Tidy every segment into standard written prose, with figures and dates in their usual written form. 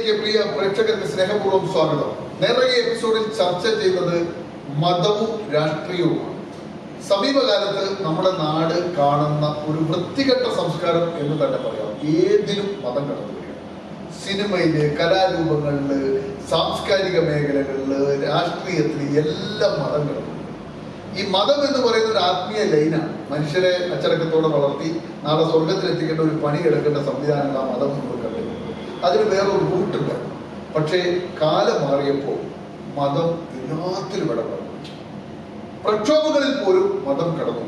നേർരേഖയിലേക്ക് പ്രിയ പ്രേക്ഷകർക്ക് സ്നേഹപൂർവ്വം സ്വാഗതം. നേർരേഖ എപ്പിസോഡിൽ ചർച്ച ചെയ്യുന്നത് മതവും രാഷ്ട്രീയവുമാണ്. സമീപകാലത്ത് നമ്മുടെ നാട് കാണുന്ന ഒരു വൃത്തികെട്ട സംസ്കാരം എന്ന് തന്നെ പറയാം. ഏതിലും മതം കടന്നു വരിക. സിനിമയില്, കലാരൂപങ്ങളില്, സാംസ്കാരിക മേഖലകളില്, രാഷ്ട്രീയത്തില് എല്ലാം മതം കടന്നു. ഈ മതം എന്ന് പറയുന്ന ഒരു ആത്മീയ ലൈനാണ്. മനുഷ്യരെ അച്ചടക്കത്തോടെ വളർത്തി നാളെ സ്വർഗത്തിലെത്തിക്കേണ്ട ഒരു പണി എടുക്കേണ്ട സംവിധാനങ്ങൾ ആ മതം നമ്മൾ കണ്ടിട്ടുണ്ട്. അതിന് വേറൊരു റൂട്ടുണ്ട്. പക്ഷേ കാലം മാറിയപ്പോൾ മതം എല്ലാത്തിലും ഇടപെടുന്നു. പ്രക്ഷോഭങ്ങളിൽ പോലും മതം കടന്നു.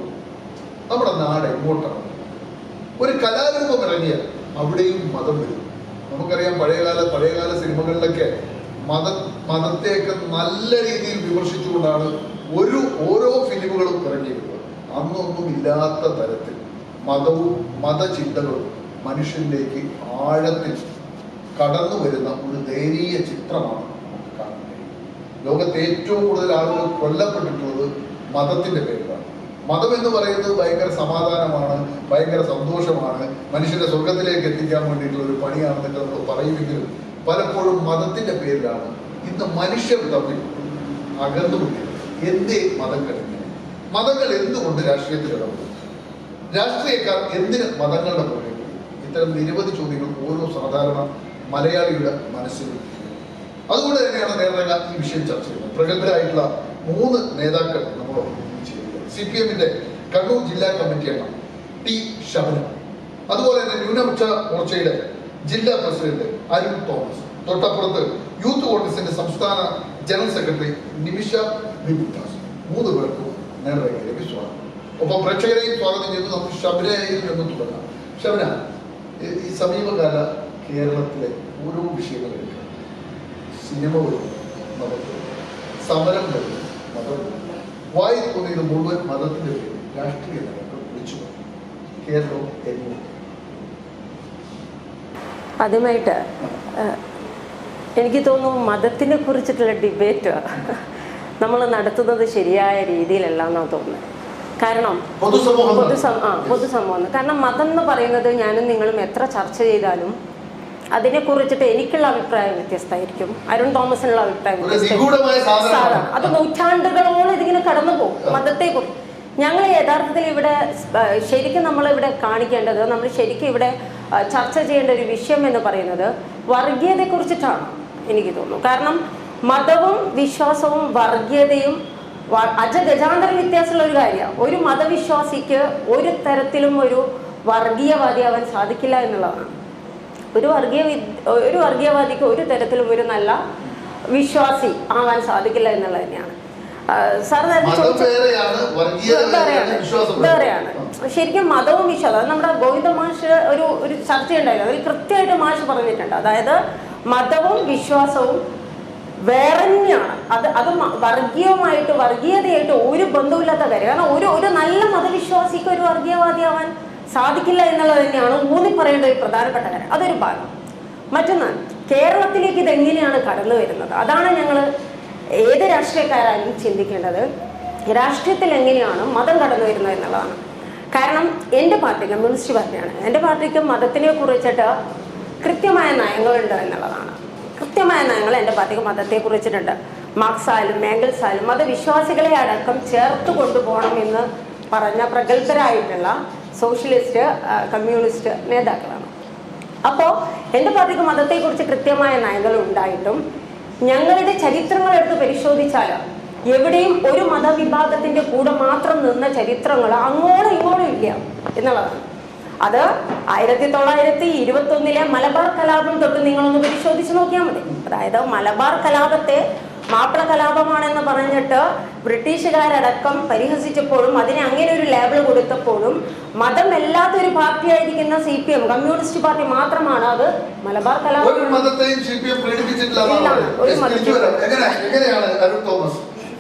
നമ്മുടെ നാട് എങ്ങോട്ടാണ്? ഒരു കലാരൂപം ഇറങ്ങിയാൽ അവിടെയും മതം വരും. നമുക്കറിയാം, പഴയകാല സിനിമകളിലൊക്കെ മതത്തെയൊക്കെ നല്ല രീതിയിൽ വിമർശിച്ചുകൊണ്ടാണ് ഓരോ ഫിലിമുകളും ഇറങ്ങിയിരുന്നത്. അന്നൊന്നും ഇല്ലാത്ത തരത്തിൽ മതവും മതചിന്തകളും മനുഷ്യനിലേക്ക് ആഴത്തിൽ കടന്നു വരുന്ന ഒരു ദയനീയ ചിത്രമാണ് നമുക്ക് കാണാൻ കഴിയുന്നത്. ലോകത്തെ ഏറ്റവും കൂടുതൽ ആളുകൾ കൊല്ലപ്പെട്ടിട്ടുള്ളത് മതത്തിന്റെ പേരിലാണ്. മതം എന്ന് പറയുന്നത് ഭയങ്കര സമാധാനമാണ്, ഭയങ്കര സന്തോഷമാണ്, മനുഷ്യന്റെ സ്വർഗത്തിലേക്ക് എത്തിക്കാൻ വേണ്ടിയിട്ടുള്ള ഒരു പണിയാണെന്നൊക്കെ നമ്മൾ പറയുമെങ്കിലും പലപ്പോഴും മതത്തിന്റെ പേരിലാണ് ഇന്ന് മനുഷ്യർ തമ്മിൽ അകന്നുകൊണ്ടിരിക്കുന്നത്. എന്തേ മതങ്ങൾ ഇങ്ങനെ? മതങ്ങൾ എന്തുകൊണ്ട് രാഷ്ട്രീയത്തിൽ ഇടപെടും? രാഷ്ട്രീയക്കാർ എന്തിന് മതങ്ങളുടെ പുറകെ? ഇത്തരം നിരവധി ചോദ്യങ്ങൾ ഓരോ സാധാരണ മലയാളിയുടെ മനസ്സിൽ. അതുകൊണ്ട് തന്നെയാണ് നേരേഖ ഈ വിഷയം ചർച്ച ചെയ്യുന്നത്. പ്രഗത്ഭരായിട്ടുള്ള 3 നേതാക്കൾ നമ്മളോട് ചെയ്യുന്നത്. CPM-ന്റെ കണ്ണൂർ ജില്ലാ കമ്മിറ്റി അംഗം ടി ഷബന, അതുപോലെ തന്നെ ന്യൂനപക്ഷ മോർച്ചയുടെ ജില്ലാ പ്രസിഡന്റ് അരുൺ തോമസ്, തൊട്ടപ്പുറത്ത് യൂത്ത് കോൺഗ്രസിന്റെ സംസ്ഥാന ജനറൽ സെക്രട്ടറി നിമിഷ വിബുദാസ്. 3 പേർക്കും നേർരേഖയിലേക്ക് സ്വാഗതം. ഒപ്പം പ്രേക്ഷകരെയും സ്വാഗതം ചെയ്ത് നമുക്ക് ഷബനയിൽ നിന്ന് തുടങ്ങാം. ഷബന, ഈ സമീപകാല കേരളത്തിലെ ഓരോ വിഷയങ്ങൾ എടുക്കുക. സിനിമ വരും മതത്തിൽ, സമരം വരും മതം, വായി തോന്നിയത് മുഴുവൻ മതത്തിന്റെ പേരിൽ രാഷ്ട്രീയ നേതാക്കൾ വിളിച്ചു. കേരളം എങ്ങോട്ട്? ആദ്യമായിട്ട് എനിക്ക് തോന്നുന്നു മതത്തിനെ കുറിച്ചിട്ടുള്ള ഡിബേറ്റ് നമ്മൾ നടത്തുന്നത് ശരിയായ രീതിയിലല്ല എന്നാണ് തോന്നുന്നത്. കാരണം പൊതുസമൂഹം, കാരണം മതം എന്ന് പറയുന്നത് ഞാനും നിങ്ങളും എത്ര ചർച്ച ചെയ്താലും അതിനെക്കുറിച്ചിട്ട് എനിക്കുള്ള അഭിപ്രായം വ്യത്യസ്തമായിരിക്കും, അരുൺ തോമസിനുള്ള അഭിപ്രായം വ്യത്യസ്തമായിരിക്കും. അത് നൂറ്റാണ്ടുകളോളം ഇതിങ്ങനെ കടന്നു പോകും. മതത്തെക്കുറിച്ച് ഞങ്ങൾ യഥാർത്ഥത്തിൽ ഇവിടെ ശരിക്കും നമ്മളിവിടെ കാണിക്കേണ്ടത്, നമ്മൾ ശരിക്കും ഇവിടെ ചർച്ച ചെയ്യേണ്ട ഒരു വിഷയം എന്ന് പറയുന്നത് വർഗീയതയെക്കുറിച്ചിട്ടാണ് എനിക്ക് തോന്നുന്നു. കാരണം മതവും വിശ്വാസവും വർഗീയതയും അജഗജാന്തര വ്യത്യാസമുള്ള ഒരു കാര്യമാണ്. ഒരു മതവിശ്വാസിക്ക് ഒരു തരത്തിലും ഒരു വർഗീയവാദിയാവാൻ സാധിക്കില്ല എന്നുള്ളതാണ്. ഒരു വർഗീയവാദിക്ക് ഒരു തരത്തിലും ഒരു നല്ല വിശ്വാസി ആവാൻ സാധിക്കില്ല എന്നുള്ളത് തന്നെയാണ്. സാർ വേറെയാണ് ശരിക്കും മതവും വിശ്വാസം. അത് നമ്മുടെ ഗോവിന്ദ മാഷ് ഒരു ചർച്ചയുണ്ടായിരുന്നു. അതിൽ കൃത്യമായിട്ട് മാഷ് പറഞ്ഞിട്ടുണ്ട്. അതായത് മതവും വിശ്വാസവും വേറെയാണ്. അത് വർഗീയതയായിട്ട് ഒരു ബന്ധമില്ലാത്ത കാര്യം. കാരണം ഒരു നല്ല മതവിശ്വാസിക്ക് ഒരു വർഗീയവാദിയാവാൻ സാധിക്കില്ല എന്നുള്ളത് തന്നെയാണ് ഊന്നി പറയേണ്ട ഒരു പ്രധാനപ്പെട്ട കാര്യം. അതൊരു ഭാഗം. മറ്റൊന്ന്, കേരളത്തിലേക്ക് ഇതെങ്ങനെയാണ് കടന്നു വരുന്നത്? അതാണ് ഞങ്ങൾ ഏത് രാഷ്ട്രീയക്കാരായാലും ചിന്തിക്കേണ്ടത്. രാഷ്ട്രീയത്തിൽ എങ്ങനെയാണ് മതം കടന്നു വരുന്നത് എന്നുള്ളതാണ്. കാരണം എൻ്റെ പാർട്ടി കമ്മ്യൂണിസ്റ്റ് പാർട്ടിയാണ്. എൻ്റെ പാർട്ടിക്ക് മതത്തിനെ കുറിച്ചിട്ട് കൃത്യമായ നയങ്ങളുണ്ട് എന്നുള്ളതാണ്. കൃത്യമായ നയങ്ങൾ എൻ്റെ പാർട്ടിക്ക് മതത്തെ കുറിച്ചിട്ടുണ്ട്. മാർക്സായാലും മേംഗൽസായാലും മതവിശ്വാസികളെ അടക്കം ചേർത്ത് കൊണ്ടുപോകണം എന്ന് പറഞ്ഞ പ്രഗത്ഭരായിട്ടുള്ള സോഷ്യലിസ്റ്റ്, കമ്മ്യൂണിസ്റ്റ് നേതാക്കളാണ്. അപ്പോൾ എൻ്റെ പാർട്ടിക്ക് മതത്തെക്കുറിച്ച് കൃത്യമായ നയങ്ങൾ ഉണ്ടായിട്ടും ഞങ്ങളുടെ ചരിത്രങ്ങൾ എടുത്ത് പരിശോധിച്ചാൽ എവിടെയും ഒരു മതവിഭാഗത്തിന്റെ കൂടെ മാത്രം നിന്ന ചരിത്രങ്ങൾ അങ്ങോട്ടും ഇങ്ങോട്ടും ഇല്ല എന്നുള്ളതാണ്. അത് 1921 മലബാർ കലാപം തൊട്ട് നിങ്ങളൊന്ന് പരിശോധിച്ച് നോക്കിയാൽ മതി. അതായത് മലബാർ കലാപത്തെ മാപ്പിള കലാപമാണെന്ന് പറഞ്ഞിട്ട് ബ്രിട്ടീഷുകാരടക്കം പരിഹസിച്ചപ്പോഴും അതിനെ അങ്ങനെ ഒരു ലേബിൾ കൊടുത്തപ്പോഴും മതമല്ലാത്തൊരു പാർട്ടിയായിരിക്കുന്ന CPM കമ്മ്യൂണിസ്റ്റ് പാർട്ടി മാത്രമാണ് അത് മലബാർ കലാപം.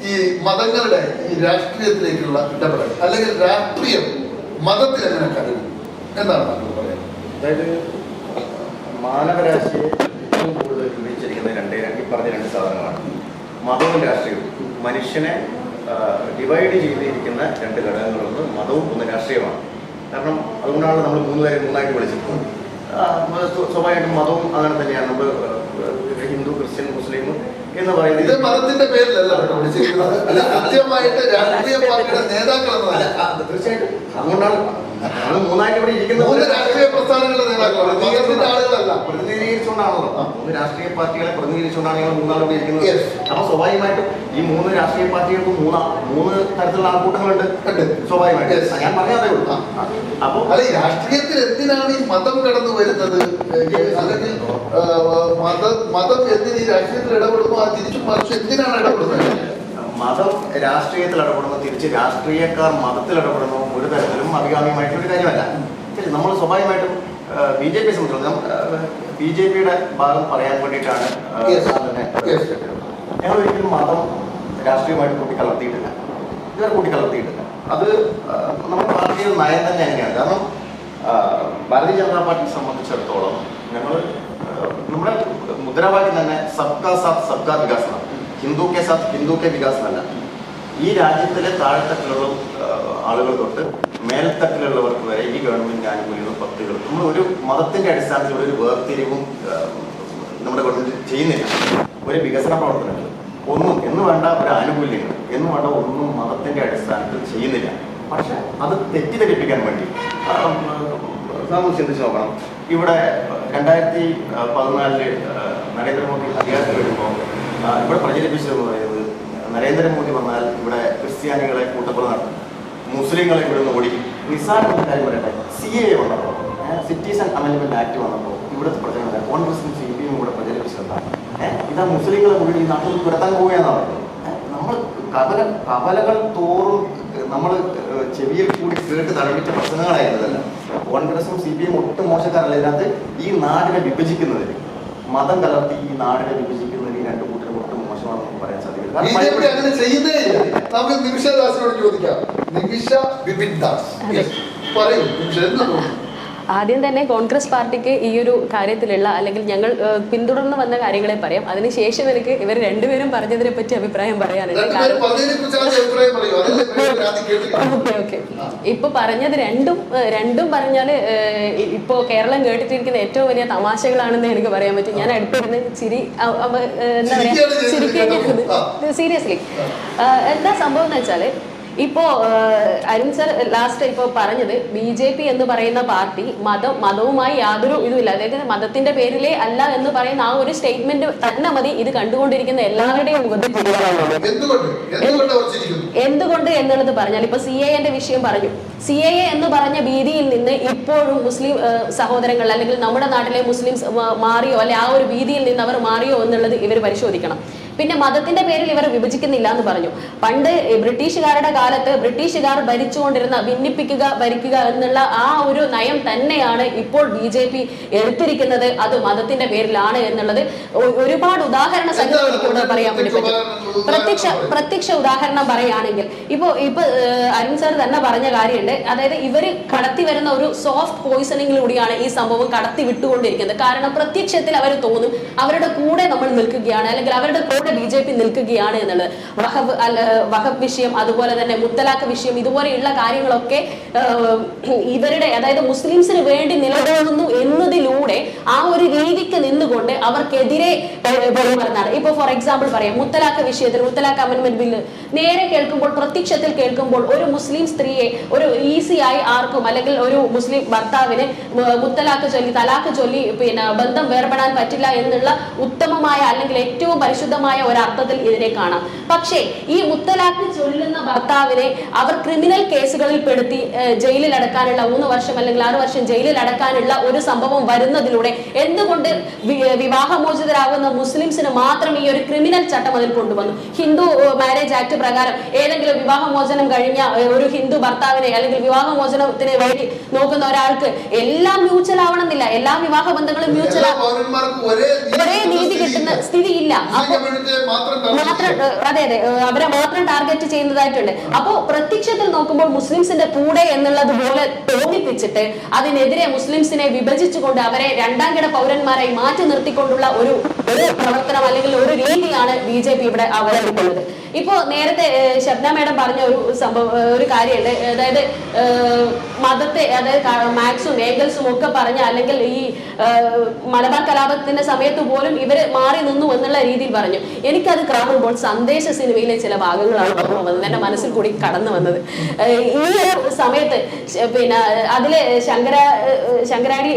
ഈ മതങ്ങളുടെ ഈ രാഷ്ട്രീയത്തിലേക്കുള്ള ഇടപെടൽ അല്ലെങ്കിൽ രാഷ്ട്രീയം മതത്തിൽ എങ്ങനെ കരുതും എന്നാണ് നമ്മൾ പറയുന്നത്. അതായത് മാനവരാശിയെ ഏറ്റവും കൂടുതൽ വിഭജിച്ചിരിക്കുന്ന ഈ പറഞ്ഞ 2 സാധനങ്ങളാണ് മതവും രാഷ്ട്രീയവും. മനുഷ്യനെ ഡിവൈഡ് ചെയ്തിരിക്കുന്ന 2 ഘടകങ്ങളൊന്ന് മതവും ഒന്ന് രാഷ്ട്രീയമാണ്. കാരണം അതുകൊണ്ടാണ് നമ്മൾ 3 പേരെ 3ആയിട്ട് വിളിച്ചിട്ടുള്ളത്. സ്വാഭാവികമായിട്ടും മതവും അങ്ങനെ തന്നെയാണ്. നമ്മൾ ഹിന്ദു, ക്രിസ്ത്യൻ, മുസ്ലിം എന്ന് പറയുന്നത് ഇത് മതത്തിന്റെ പേരിലല്ല കേട്ടോ വിളിച്ചിരിക്കുന്നത്. അല്ല, കൃത്യമായിട്ട് രാഷ്ട്രീയ പാർട്ടിയുടെ നേതാക്കളെന്നല്ല. തീർച്ചയായിട്ടും അതുകൊണ്ടാണ് നമ്മൾ മൂന്നായിട്ട് ഇവിടെ ഇരിക്കുന്നത്. 3 രാഷ്ട്രീയ പ്രസ്ഥാനങ്ങളുടെ നേതാക്കളാണ്, മതത്തിന്റെ ആളുകളല്ല. പ്രതിനിധീകരിച്ചുകൊണ്ടാണല്ലോ, 3 രാഷ്ട്രീയ പാർട്ടികളെ പ്രതിനിധീകരിച്ചുകൊണ്ടാണ് ഞങ്ങൾ 3 ആൾ ഇവിടെ ഇരിക്കുന്നത്. അപ്പൊ സ്വാഭാവികമായിട്ടും ഈ 3 രാഷ്ട്രീയ പാർട്ടികൾക്ക് 3 തരത്തിലുള്ള ആൾക്കൂട്ടങ്ങളുണ്ട്. സ്വാഭാവികമായിട്ട് ഞാൻ പറഞ്ഞതേ ഉള്ളൂ. അപ്പൊ അല്ല, ഈ രാഷ്ട്രീയത്തിൽ എന്തിനാണ് ഈ മതം കടന്നു വരുന്നത്? അല്ലെങ്കിൽ മതം എന്തിന് ഈ രാഷ്ട്രീയത്തിൽ ഇടപെടുന്നു? ആ തിരിച്ചു മറിച്ച് എന്തിനാണ് ഇടപെടുന്നത്? മതം രാഷ്ട്രീയത്തിൽ ഇടപെടുന്നു, തിരിച്ച് രാഷ്ട്രീയക്കാർ മതത്തിൽ ഇടപെടുന്നു, ഒരു തരത്തിലും അഭികാമ്യമായിട്ടൊരു കാര്യമല്ല. ശരി, നമ്മൾ സ്വാഭാവികമായിട്ടും BJP സംബന്ധിച്ചിടത്തോളം BJPയുടെ ഭാഗം പറയാൻ വേണ്ടിയിട്ടാണ് ഞങ്ങൾ ഒരിക്കലും മതം രാഷ്ട്രീയമായിട്ട് കൂട്ടിക്കലർത്തിയിട്ടില്ല, ഇതുവരെ കൂട്ടിക്കലർത്തിയിട്ടില്ല. അത് നമ്മുടെ പാർട്ടിയുടെ നയം തന്നെ അങ്ങനെയാണ്. കാരണം ഭാരതീയ ജനതാ പാർട്ടിയെ സംബന്ധിച്ചിടത്തോളം ഞങ്ങൾ നമ്മുടെ മുദ്രാവാക്യം തന്നെ സബ്കാ സാത്ത് സബ്കാ വികാസ് ആണ്. ഹിന്ദു കെ സാത്ത് ഹിന്ദു കെ വികാസ് എന്നല്ല. ഈ രാജ്യത്തിലെ താഴെത്തട്ടിലുള്ള ആളുകൾ തൊട്ട് മേൽത്തട്ടിലുള്ളവർക്ക് വരെ ഈ ഗവൺമെന്റ് ആനുകൂല്യങ്ങളും പദ്ധതികളും നമ്മൾ ഒരു മതത്തിന്റെ അടിസ്ഥാനത്തിൽ ഒരു വേർതിരിവും നമ്മുടെ ഗവൺമെന്റ് ചെയ്യുന്നില്ല. ഒരു വികസന പ്രവർത്തനങ്ങൾ ഒന്നും എന്ന് വേണ്ട, ഒരു ആനുകൂല്യങ്ങൾ എന്ന് വേണ്ട ഒന്നും മതത്തിന്റെ അടിസ്ഥാനത്തിൽ ചെയ്യുന്നില്ല. പക്ഷെ അത് തെറ്റിദ്ധരിപ്പിക്കാൻ വേണ്ടി നമ്മൾ ചിന്തിച്ച് നോക്കണം. ഇവിടെ 2014 നരേന്ദ്രമോദി അധികാരത്തിൽ വരുമ്പോൾ ഇവിടെ പ്രചരിപ്പിച്ചതെന്ന് പറയുന്നത് നരേന്ദ്രമോദി വന്നാൽ ഇവിടെ ക്രിസ്ത്യാനികളെ കൂട്ടക്കൊല നടത്തും, മുസ്ലിങ്ങളെ ഇവിടെ നിന്ന് ഓടിക്കും. നിസ്സാരമായ കാര്യം പറയട്ടെ, CAA വന്നപ്പോൾ, സിറ്റിസൺ അമെൻഡ്മെന്റ് ആക്ട് വന്നപ്പോൾ ഇവിടുത്തെ പ്രചരണം കോൺഗ്രസും CPM കൂടെ പ്രചരിപ്പിച്ചെന്താണ്? ഇതാ മുസ്ലിങ്ങളെ കൂടി ഈ നാട്ടിൽ തുരത്താൻ പോവുകയെന്നാണ് പറയുന്നത്. നമ്മൾ കവലകൾ തോറും നമ്മൾ ചെവിയിൽ കൂടി കേട്ട് തടവിച്ച പ്രശ്നങ്ങളായിരുന്നതല്ല. കോൺഗ്രസും CPM ഒട്ടും മോശക്കാരല്ല. ഇതിനകത്ത് ഈ നാടിനെ വിഭജിക്കുന്നതിൽ, മതം കലർത്തി ഈ നാടിനെ വിഭജിക്കുന്നതിൽ ഈ 2 കൂട്ടരും ഒട്ടും മോശമാണെന്ന് പറയാൻ സാധിക്കില്ല. അങ്ങനെ ചെയ്യുന്നേ ഇല്ല. നമുക്ക് നിമിഷ ദാസിനോട് ചോദിക്കാം. നിമിഷ ബിപിൻ ദാസ്, പറയൂ നിമിഷ, എന്ത് തോന്നുന്നു? ആദ്യം തന്നെ കോൺഗ്രസ് പാർട്ടിക്ക് ഈ ഒരു കാര്യത്തിലുള്ള അല്ലെങ്കിൽ ഞങ്ങൾ പിന്തുടർന്ന് വന്ന കാര്യങ്ങളെ പറയാം. അതിനുശേഷം എനിക്ക് ഇവർ രണ്ടുപേരും പറഞ്ഞതിനെ പറ്റി അഭിപ്രായം പറയാനുണ്ട്. ഓക്കെ ഇപ്പൊ പറഞ്ഞത് രണ്ടും പറഞ്ഞാല് ഇപ്പോ കേരളം കേട്ടിട്ടിരിക്കുന്ന ഏറ്റവും വലിയ തമാശകളാണെന്ന് എനിക്ക് പറയാൻ പറ്റും. ഞാൻ അടുത്തിരുന്ന് എന്താ പറയാ ചിരിക്കുകയാണ്. സീരിയസ്ലി എന്താ സംഭവം എന്ന് വെച്ചാല്, ഇപ്പോ അരുൺ സർ ലാസ്റ്റ് ഇപ്പോൾ പറഞ്ഞത് BJP എന്ന് പറയുന്ന പാർട്ടി മതവുമായി യാതൊരു ഇതുമില്ല, അതായത് മതത്തിന്റെ പേരിലേ അല്ല എന്ന് പറയുന്ന ആ ഒരു സ്റ്റേറ്റ്മെന്റ് തന്നെ മതി ഇത് കണ്ടുകൊണ്ടിരിക്കുന്ന എല്ലാവരുടെയും എന്തുകൊണ്ട് എന്നുള്ളത് പറഞ്ഞാൽ, ഇപ്പൊ CAA വിഷയം പറഞ്ഞു. CAA എന്ന് പറഞ്ഞ ഭീതിയിൽ നിന്ന് ഇപ്പോഴും മുസ്ലിം സഹോദരങ്ങൾ അല്ലെങ്കിൽ നമ്മുടെ നാട്ടിലെ മുസ്ലിംസ് മാറിയോ, അല്ലെ ആ ഒരു ഭീതിയിൽ നിന്ന് അവർ മാറിയോ എന്നുള്ളത് ഇവർ പരിശോധിക്കണം. പിന്നെ മതത്തിന്റെ പേരിൽ ഇവർ വിഭജിക്കുന്നില്ല എന്ന് പറഞ്ഞു. പണ്ട് ബ്രിട്ടീഷുകാരുടെ കാലത്ത് ബ്രിട്ടീഷുകാർ ഭരിച്ചുകൊണ്ടിരുന്ന ഭിന്നിപ്പിക്കുക ഭരിക്കുക എന്നുള്ള ആ ഒരു നയം തന്നെയാണ് ഇപ്പോൾ BJP എടുത്തിരിക്കുന്നത്. അത് മതത്തിന്റെ പേരിലാണ് എന്നുള്ളത് ഒരുപാട് ഉദാഹരണ സംഖ്യ പറയാൻ വേണ്ടി പറ്റും. പ്രത്യക്ഷ ഉദാഹരണം പറയുകയാണെങ്കിൽ ഇപ്പൊ അരുൺ സാർ തന്നെ പറഞ്ഞ കാര്യമുണ്ട്. അതായത് ഇവര് കടത്തി വരുന്ന ഒരു സോഫ്റ്റ് പോയിസണിങ്ങിലൂടെയാണ് ഈ സംഭവം കടത്തി വിട്ടുകൊണ്ടിരിക്കുന്നത്. കാരണം പ്രത്യക്ഷത്തിൽ അവർ തോന്നും അവരുടെ കൂടെ നമ്മൾ നിൽക്കുകയാണ്, അല്ലെങ്കിൽ അവരുടെ BJP നിൽക്കുകയാണ് എന്നുള്ളത്. വഖഫ് വിഷയം, അതുപോലെ തന്നെ മുത്തലാഖ് വിഷയം, ഇതുപോലെയുള്ള കാര്യങ്ങളൊക്കെ ഇവരുടെ അതായത് മുസ്ലിംസിന് വേണ്ടി നിലകൊള്ളുന്നു എന്നതിലൂടെ ആ ഒരു രീതിക്ക് നിന്നുകൊണ്ട് അവർക്കെതിരെ പെരുമാറുന്നതാണ്. ഇപ്പൊ ഫോർ എക്സാമ്പിൾ പറയാം, മുത്തലാഖ് വിഷയത്തിൽ മുത്തലാഖ് അമെൻഡ്മെന്റ് ബില്ല് നേരെ കേൾക്കുമ്പോൾ, പ്രത്യക്ഷത്തിൽ കേൾക്കുമ്പോൾ ഒരു മുസ്ലിം സ്ത്രീയെ ഒരു ഈസിയായി ആർക്കും, അല്ലെങ്കിൽ ഒരു മുസ്ലിം ഭർത്താവിന് മുത്തലാഖ് ചൊല്ലി തലാഖ് ചൊല്ലി പിന്നെ ബന്ധം വേർപെടാൻ പറ്റില്ല എന്നുള്ള ഉത്തമമായ അല്ലെങ്കിൽ ഏറ്റവും പരിശുദ്ധമായ ഒരർത്ഥത്തിൽ ഇതിനെ കാണാം. പക്ഷേ ഈ മുത്തലാഖ് ചൊല്ലുന്ന ഭർത്താവിനെ അവർ ക്രിമിനൽ കേസുകളിൽ പെടുത്തി ജയിലിൽ അടക്കാനുള്ള 3 വർഷം അല്ലെങ്കിൽ 6 വർഷം ജയിലിൽ അടക്കാനുള്ള ഒരു സംഭവം വരുന്നതിലൂടെ എന്തുകൊണ്ട് വിവാഹമോചിതരാകുന്ന മുസ്ലിംസിന് മാത്രം ഈ ഒരു ക്രിമിനൽ ചട്ടം അതിൽ കൊണ്ടുവന്നു? ഹിന്ദു മാരേജ് ആക്ട് പ്രകാരം ഏതെങ്കിലും വിവാഹമോചനം കഴിഞ്ഞ ഒരു ഹിന്ദു ഭർത്താവിനെ അല്ലെങ്കിൽ വിവാഹമോചനത്തിന് വേണ്ടി നോക്കുന്ന ഒരാൾക്ക് എല്ലാം മ്യൂച്വൽ ആവണമെന്നില്ല, എല്ലാ വിവാഹ ബന്ധങ്ങളും മ്യൂച്വൽ ഒരേ നീതി കിട്ടുന്ന സ്ഥിതിയില്ല. അതെ അവരെ മാത്രം ടാർഗറ്റ് ചെയ്യുന്നതായിട്ടുണ്ട്. അപ്പോ പ്രത്യക്ഷത്തിൽ നോക്കുമ്പോൾ മുസ്ലിംസിന്റെ കൂടെ എന്നുള്ളത് പോലെ തോന്നിപ്പിച്ചിട്ട് അതിനെതിരെ മുസ്ലിംസിനെ വിഭജിച്ചുകൊണ്ട് അവരെ 2ാം കിട പൗരന്മാരായി മാറ്റി നിർത്തിക്കൊണ്ടുള്ള ഒരു പ്രവർത്തനം അല്ലെങ്കിൽ ഒരു രീതിയാണ് BJP ഇവിടെ അവലംബിക്കുന്നത്. ഇപ്പോ നേരത്തെ ശബ്ന മേഡം പറഞ്ഞ ഒരു സംഭവം, ഒരു കാര്യമുണ്ട്. അതായത് മതത്തെ, അതായത് മാക്സും ഏംഗൽസും ഒക്കെ പറഞ്ഞ, അല്ലെങ്കിൽ ഈ മലബാർ കലാപത്തിന്റെ സമയത്ത് പോലും ഇവര് മാറി നിന്നു എന്നുള്ള രീതിയിൽ പറഞ്ഞു. എനിക്കത് കാണുമ്പോൾ സന്ദേശ സിനിമയിലെ ചില ഭാഗങ്ങളാണ് ഓർമ്മ വന്നത്, എന്റെ മനസ്സിൽ കൂടി കടന്നു വന്നത്. ഈ ഒരു സമയത്ത് പിന്നെ അതിലെ ശങ്കരാടി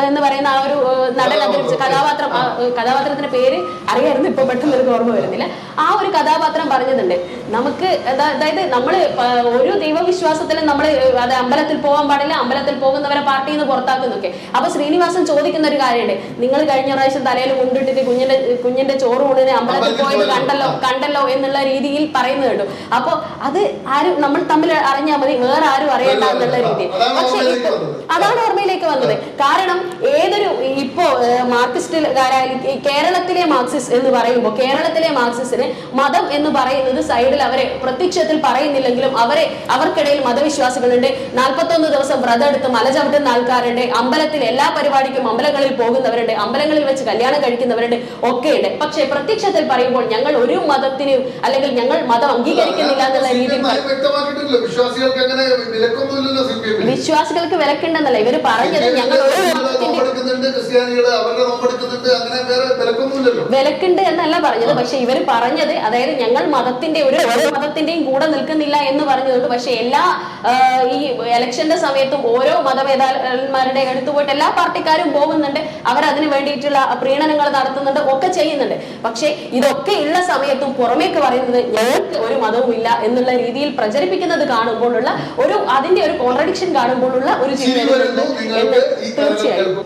എന്ന് പറയുന്ന ആ ഒരു നടൻ അഭിനയിച്ച കഥാപാത്രത്തിന്റെ പേര് അറിയായിരുന്നു, ഇപ്പൊ പെട്ടെന്ന് എനിക്ക് ഓർമ്മ വരുന്നില്ല. ആ ഒരു കഥാപാത്രം പറഞ്ഞതുണ്ട്, നമുക്ക് അതായത് നമ്മള് ഒരു ദൈവവിശ്വാസത്തിലും നമ്മള് അത് അമ്പലത്തിൽ പോകാൻ പാടില്ല, അമ്പലത്തിൽ പോകുന്നവരെ പാർട്ടിയിൽ നിന്ന് പുറത്താക്കുന്നൊക്കെ. അപ്പൊ ശ്രീനിവാസൻ ചോദിക്കുന്ന ഒരു കാര്യമുണ്ട്, നിങ്ങൾ കഴിഞ്ഞ പ്രാവശ്യം തലയിൽ മുണ്ടിട്ടിട്ട് കുഞ്ഞിന്റെ ചോറ് കൊണ്ടിന് അമ്പലത്തിൽ പോയത് കണ്ടല്ലോ എന്നുള്ള രീതിയിൽ പറയുന്നത് കേട്ടു. അപ്പൊ അത് ആരും നമ്മൾ തമ്മിൽ അറിഞ്ഞാൽ മതി, വേറെ ആരും അറിയണ്ട എന്നുള്ള രീതിയിൽ. പക്ഷെ അതാണ് ഓർമ്മയിലേക്ക് വന്നത്. കാരണം ഏതൊരു ഇപ്പോ മാർക്സിസ്റ്റുകാരായാലും കേരളത്തിലെ മാർക്സിസ്റ്റ് എന്ന് പറയുമ്പോൾ കേരളത്തിലെ മാർക്സിസ്റ്റിന് മതം എന്ന് പറയുന്നത് സൈഡിൽ അവരെ പ്രത്യക്ഷത്തിൽ പറയുന്നില്ലെങ്കിലും അവർക്കിടയിൽ മതവിശ്വാസികളുണ്ട്. 41 ദിവസം വ്രതം എടുത്ത് മല ചവിട്ടുന്ന ആൾക്കാരുണ്ട്, അമ്പലത്തിൽ എല്ലാ പരിപാടിക്കും അമ്പലങ്ങളിൽ പോകുന്നവരുണ്ട്, അമ്പലങ്ങളിൽ വെച്ച് കല്യാണം കഴിക്കുന്നവരുണ്ട്, ഒക്കെയുണ്ട്. പക്ഷെ പ്രത്യക്ഷത്തിൽ പറയുമ്പോൾ ഞങ്ങൾ ഒരു മതത്തിനും അല്ലെങ്കിൽ ഞങ്ങൾ മതം അംഗീകരിക്കുന്നില്ല എന്നുള്ള രീതിയിൽ വിശ്വാസികൾക്ക് വിലക്കുണ്ടെന്നല്ല ഇവര് പറഞ്ഞത്. ഞങ്ങൾ വിലക്കുണ്ട് എന്നല്ല പറഞ്ഞത്, പക്ഷെ ഇവർ പറഞ്ഞത് അതായത് ഞങ്ങൾ മതത്തിന്റെ ഒരു മതത്തിന്റെയും കൂടെ നിൽക്കുന്നില്ല എന്ന് പറഞ്ഞതുകൊണ്ട്. പക്ഷെ എല്ലാ ഈ ഇലക്ഷന്റെ സമയത്തും ഓരോ മതഭേദന്മാരുടെ അടുത്ത് പോയിട്ട് എല്ലാ പാർട്ടിക്കാരും പോകുന്നുണ്ട്, അവരതിന് വേണ്ടിയിട്ടുള്ള പ്രീണനങ്ങൾ നടത്തുന്നുണ്ട്, ഒക്കെ ചെയ്യുന്നുണ്ട്. പക്ഷെ ഇതൊക്കെ ഉള്ള സമയത്തും പുറമേക്ക് പറയുന്നത് ഞങ്ങൾക്ക് ഒരു മതവും ഇല്ല എന്നുള്ള രീതിയിൽ പ്രചരിപ്പിക്കുന്നത് കാണുമ്പോഴുള്ള അതിന്റെ ഒരു കോൺട്രഡിക്ഷൻ കാണുമ്പോഴുള്ള ഒരു തീർച്ചയായും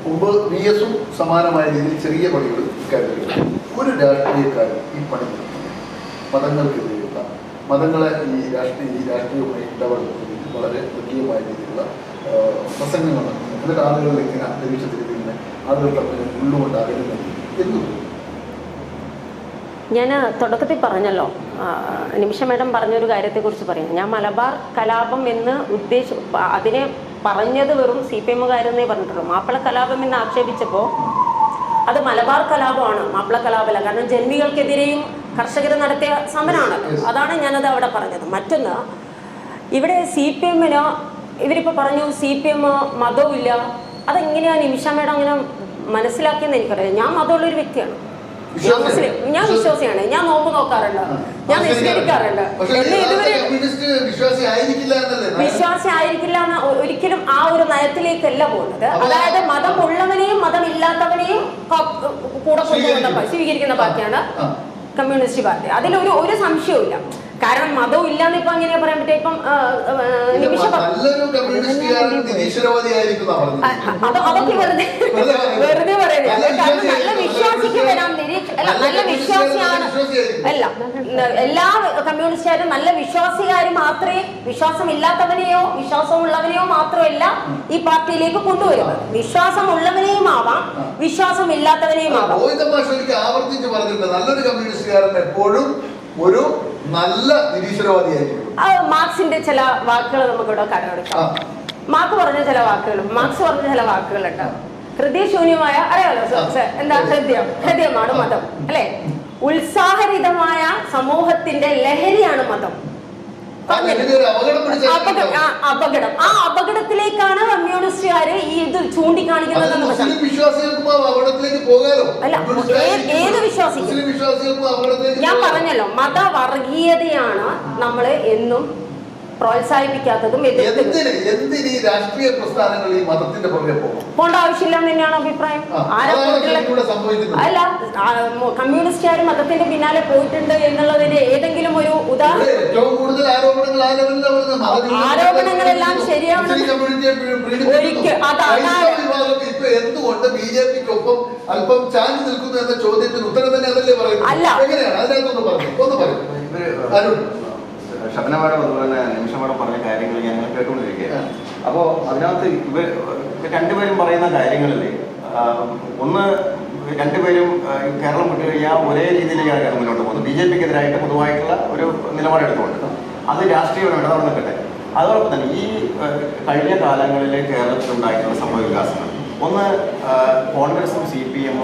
മുമ്പ് വി എസും സമാനമായ രീതിയിൽ ചെറിയ പണികൾ ഇക്കാര്യത്തിൽ ഒരു രാഷ്ട്രീയക്കാരും ഈ പണി മതങ്ങൾക്കെതിരെയുള്ള മതങ്ങളെ ഈ രാഷ്ട്രീയവുമായി ഇടപെടുന്ന വളരെ വലിയമായ രീതിയിലുള്ള പ്രസംഗങ്ങൾ എന്നിട്ട് ആളുകൾ ഇങ്ങനെ അന്തരീക്ഷത്തിൽ പിന്നെ ആളുകൾ തമ്മിൽ ഉള്ളുകൊണ്ട് അകലുന്നത് എന്തുകൊണ്ട്? ഞാൻ തുടക്കത്തിൽ പറഞ്ഞല്ലോ, നിമിഷ മേഡം പറഞ്ഞൊരു കാര്യത്തെക്കുറിച്ച് പറയാം. ഞാൻ മലബാർ കലാപം എന്ന് അതിനെ പറഞ്ഞത് വെറും CPM-കാരെന്നേ പറഞ്ഞിട്ടുള്ളൂ. മാപ്പിള കലാപം എന്ന് ആക്ഷേപിച്ചപ്പോൾ അത് മലബാർ കലാപമാണ്, മാപ്പിള കലാപമല്ല. കാരണം ജന്മികൾക്കെതിരെയും കർഷകർ നടത്തിയ സമരമാണ്. അതാണ് ഞാനത് അവിടെ പറഞ്ഞത്. മറ്റൊന്ന്, ഇവിടെ CPM-ന് ഇവരിപ്പോൾ പറഞ്ഞു CPM മതവും ഇല്ല. അതെങ്ങനെയാണ് നിമിഷ മേഡം അങ്ങനെ മനസ്സിലാക്കിയെന്ന് എനിക്കറിയാം. ഞാൻ മതമുള്ളൊരു വ്യക്തിയാണ്, ഞാൻ വിശ്വാസിയാണ്, ഞാൻ നോമ്പ് നോക്കാറുണ്ട്, ഞാൻ നിസ്കരിക്കാറുണ്ട്. വിശ്വാസി ആയിരിക്കില്ല എന്ന് ഒരിക്കലും ആ ഒരു നയത്തിലേക്കല്ല പോകുന്നത്. അതായത് മതം ഉള്ളവനെയും മതമില്ലാത്തവനെയും കൂടെ കൊണ്ടുവന്ന സ്വീകരിക്കുന്ന പാർട്ടിയാണ് കമ്മ്യൂണിസ്റ്റ് പാർട്ടി. അതിലൊരു സംശയവും. കാരണം മതവും ഇല്ലാന്ന് ഇപ്പൊ എങ്ങനെയാ പറയാൻ പറ്റുക? ഇപ്പം അതൊക്കെ വെറുതെ പറയുന്നത്. കാരണം നല്ല വിശ്വാസിക്ക് വരാൻ നല്ല വിശ്വാസിയാണ് അല്ല, എല്ലാ കമ്മ്യൂണിസ്റ്റുകാരും നല്ല വിശ്വാസികാർ മാത്രമേ, വിശ്വാസമില്ലാത്തവനെയോ വിശ്വാസമുള്ളവനെയോ മാത്രമല്ല ഈ പാർട്ടിയിലേക്ക് കൊണ്ടുവരുന്നത്. വിശ്വാസമുള്ളവനെയും ആവാം, വിശ്വാസമില്ലാത്തവനെയും ആവാം. ആവർത്തിച്ച് പറഞ്ഞിട്ടുണ്ട്, നല്ലൊരു കമ്മ്യൂണിസ്റ്റുകാരൻ എപ്പോഴും ഒരു നല്ല നിരീശ്വരവാദിയായിരിക്കും. മാർക്സിന്റെ ചില വാക്കുകൾ നമുക്കിവിടെ കടമെടുക്കാം. മാർക്സ് പറഞ്ഞ ചില വാക്കുകളുണ്ട്. ഹൃദയശൂന്യമായ, അറിയാലോ എന്താ ഹൃദയമാണ് മതം അല്ലെ? ഉത്സാഹരിതമായ സമൂഹത്തിന്റെ ലഹരിയാണ് മതം. അപകടം. ആ അപകടത്തിലേക്കാണ് കമ്മ്യൂണിസ്റ്റുകാര് ഈ ഇത് ചൂണ്ടിക്കാണിക്കുന്നത്. അല്ല, ഏത് വിശ്വാസിക്കും ഞാൻ പറഞ്ഞല്ലോ, മതവർഗീയതയാണ് നമ്മൾ എന്നും പ്രോത്സാഹിപ്പിക്കാത്തതും രാഷ്ട്രീയ പ്രസ്ഥാനങ്ങൾ ഈ മതത്തിന്റെ പുറകെ പോകേണ്ട ആവശ്യമില്ല എന്ന് തന്നെയാണ് അഭിപ്രായം. അല്ല, കമ്മ്യൂണിസ്റ്റുകാർ മതത്തിന്റെ പിന്നാലെ പോയിട്ടുണ്ട് എന്നുള്ളതിന്റെ ഏതെങ്കിലും ഒരു ഉദാഹരണം? ആരോപണങ്ങളെല്ലാം ശരിയാണ്. എന്തുകൊണ്ട് BJP-ക്കൊപ്പം അല്പം ചാഞ്ഞു നിൽക്കുന്നു എന്ന ചോദ്യത്തിന് ഉത്തരം തന്നെ അതല്ലേ പറയുന്നത്? അല്ല, എങ്ങനെയാണ് അതിനകത്തൊന്ന് പറയും. ഷബ്ന മേഡം അതുപോലെ തന്നെ നിമിഷ മേഡം പറഞ്ഞ കാര്യങ്ങൾ ഞങ്ങൾ കേട്ടുകൊണ്ടിരിക്കുകയാണ്. അപ്പോൾ അതിനകത്ത് ഇവർ രണ്ടുപേരും പറയുന്ന കാര്യങ്ങളിൽ ഒന്ന്, രണ്ടുപേരും കേരളം വിട്ടു കഴിഞ്ഞാൽ ഒരേ രീതിയിലേക്കാണ് മുന്നോട്ട് പോകുന്നത്. BJP-ക്കെതിരായിട്ട് പൊതുവായിട്ടുള്ള ഒരു നിലപാടെടുത്തുകൊണ്ട് അത് രാഷ്ട്രീയപരമായിട്ട് അവിടെ നിൽക്കട്ടെ. അതോടൊപ്പം തന്നെ ഈ കഴിഞ്ഞ കാലങ്ങളിൽ കേരളത്തിലുണ്ടായിട്ടുള്ള സംഭവ വികാസങ്ങൾ ഒന്ന് കോൺഗ്രസും CPM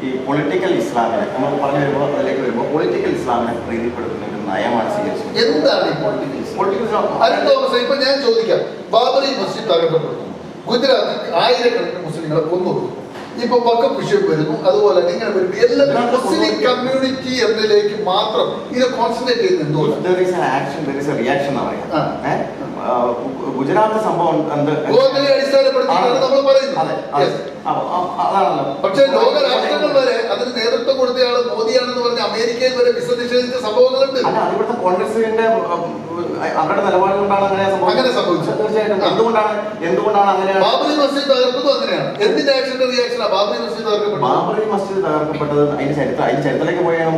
ഈ പൊളിറ്റിക്കൽ ഇസ്ലാമിനെ നമ്മൾ പറഞ്ഞു വരുമ്പോൾ അതിലേക്ക് വരുമ്പോൾ പൊളിറ്റിക്കൽ ഇസ്ലാമിനെ പ്രീതിപ്പെടുത്തുന്ന ഒരു നയമാണ് സ്വീകരിച്ചത്. എന്താണ് ഈ പൊളിറ്റിക്കൽ ഇസ്ലാം? അരുൺ തോമസ്, ഇപ്പൊ ഞാൻ ചോദിക്കാം, ബാബറി മസ്ജിദ് തകർക്കപ്പെടുന്നു, ഗുജറാത്തിൽ ആയിരക്കണക്കിന് മുസ്ലിങ്ങളെ കൊന്നു, ഇപ്പൊ വഖഫ് വിഷയം വരുന്നു, അതുപോലെ ഇങ്ങനെ വരുന്നു, എല്ലാ മുസ്ലിം കമ്മ്യൂണിറ്റി എന്നതിലേക്ക് മാത്രം ഇത് കോൺസെൻട്രേറ്റ് ചെയ്യുന്നത് എന്തുകൊണ്ടാണ്? ഗുജറാത്ത് സംഭവം ഗോത്രയെ അടിസ്ഥാനപ്പെടുത്തിയാണ് നമ്മൾ പറയുന്നത്. അതാണല്ലോ. പക്ഷേ ലോക രാഷ്ട്രങ്ങൾ വരെ അതിന് നേതൃത്വം കൊടുത്തയാള് മോദിയാണെന്ന് പറഞ്ഞ അമേരിക്കയിൽ വരെ നിഷേധിച്ച സംഭവങ്ങളുണ്ട്. ഇവിടുത്തെ കോൺഗ്രസിന്റെ അവരുടെ നിലപാട് കൊണ്ടാണ് അങ്ങനെ സംഭവിച്ചത്. തീർച്ചയായിട്ടും. എന്തുകൊണ്ടാണ് അങ്ങനെ? ബാബറി മസ്ജിദ് തകർക്കുന്നതും അങ്ങനെയാണ്. എന്തിന്റെ ആക്ഷന്റെ റിയാക്ഷനാ ബാബറി മസ്ജിദ് തകർക്കപ്പെട്ടത്? ബാബറി മസ്ജിദ് തകർക്കപ്പെട്ടത് അതിന്റെ ചരിത്രത്തിലേക്ക് പോയാൽ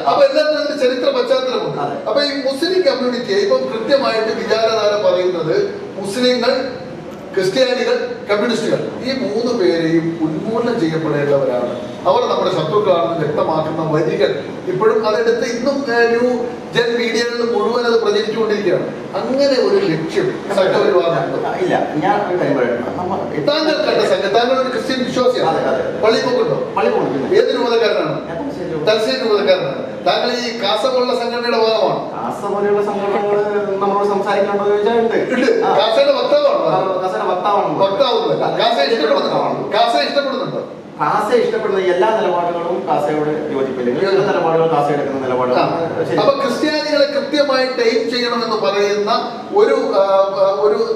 അപ്പൊ എല്ലാത്തിനും ചരിത്ര പശ്ചാത്തലമുണ്ട്. അപ്പൊ ഈ മുസ്ലിം കമ്മ്യൂണിറ്റിയെ ഇപ്പം കൃത്യമായിട്ട് വിചാരധാര പറയുന്നത് മുസ്ലിങ്ങൾ, ക്രിസ്ത്യാനികൾ, കമ്മ്യൂണിസ്റ്റുകൾ ഈ 3 പേരെയും ഉന്മൂലനം ചെയ്യപ്പെടേണ്ടവരാണ്, അവർ നമ്മുടെ ശത്രുക്കളാണെന്ന് വ്യക്തമാക്കുന്ന വരികൾ ഇപ്പോഴും അതെടുത്ത് ഇന്നും ന്യൂ ജൻ മീഡിയകളിൽ മുഴുവൻ അത് പ്രചരിച്ചുകൊണ്ടിരിക്കുകയാണ്. അങ്ങനെ ഒരു ലക്ഷ്യം ഇല്ല. ഞാൻ താങ്കൾ കണ്ട സംഘം, താങ്കൾ ഒരു ക്രിസ്ത്യൻ വിശ്വാസിയാണ്, പള്ളി പോക്കുണ്ടോ? ഏത് രൂപതക്കാരനാണ്? തലശ്ശേരി രൂപതക്കാരനാണ്. താങ്കൾ ഈ കാസപോലുള്ള സംഘടനയുടെ ഭാഗമാണ്? കാസപോലുള്ള സംഘടനകൾ നമ്മളോട് സംസാരിക്കണോ ചോദിച്ചാൽ ഉണ്ട്. കാസയുടെ വക്താവാണ്. വക്താവുന്നില്ല. കാസയെ ഇഷ്ടപ്പെടുന്നുണ്ടോ? കാസയെ ഇഷ്ടപ്പെടുന്ന എല്ലാ നിലപാടുകളും കാസയോട് യോജിപ്പില്ല. എല്ലാ നിലപാടുകളും കാസ എടുക്കുന്ന നിലപാടുകൾ. അപ്പൊ ക്രിസ്ത്യാനികളെ കൃത്യമായി ടൈം ചെയ്യണമെന്ന് പറയുന്ന ഒരു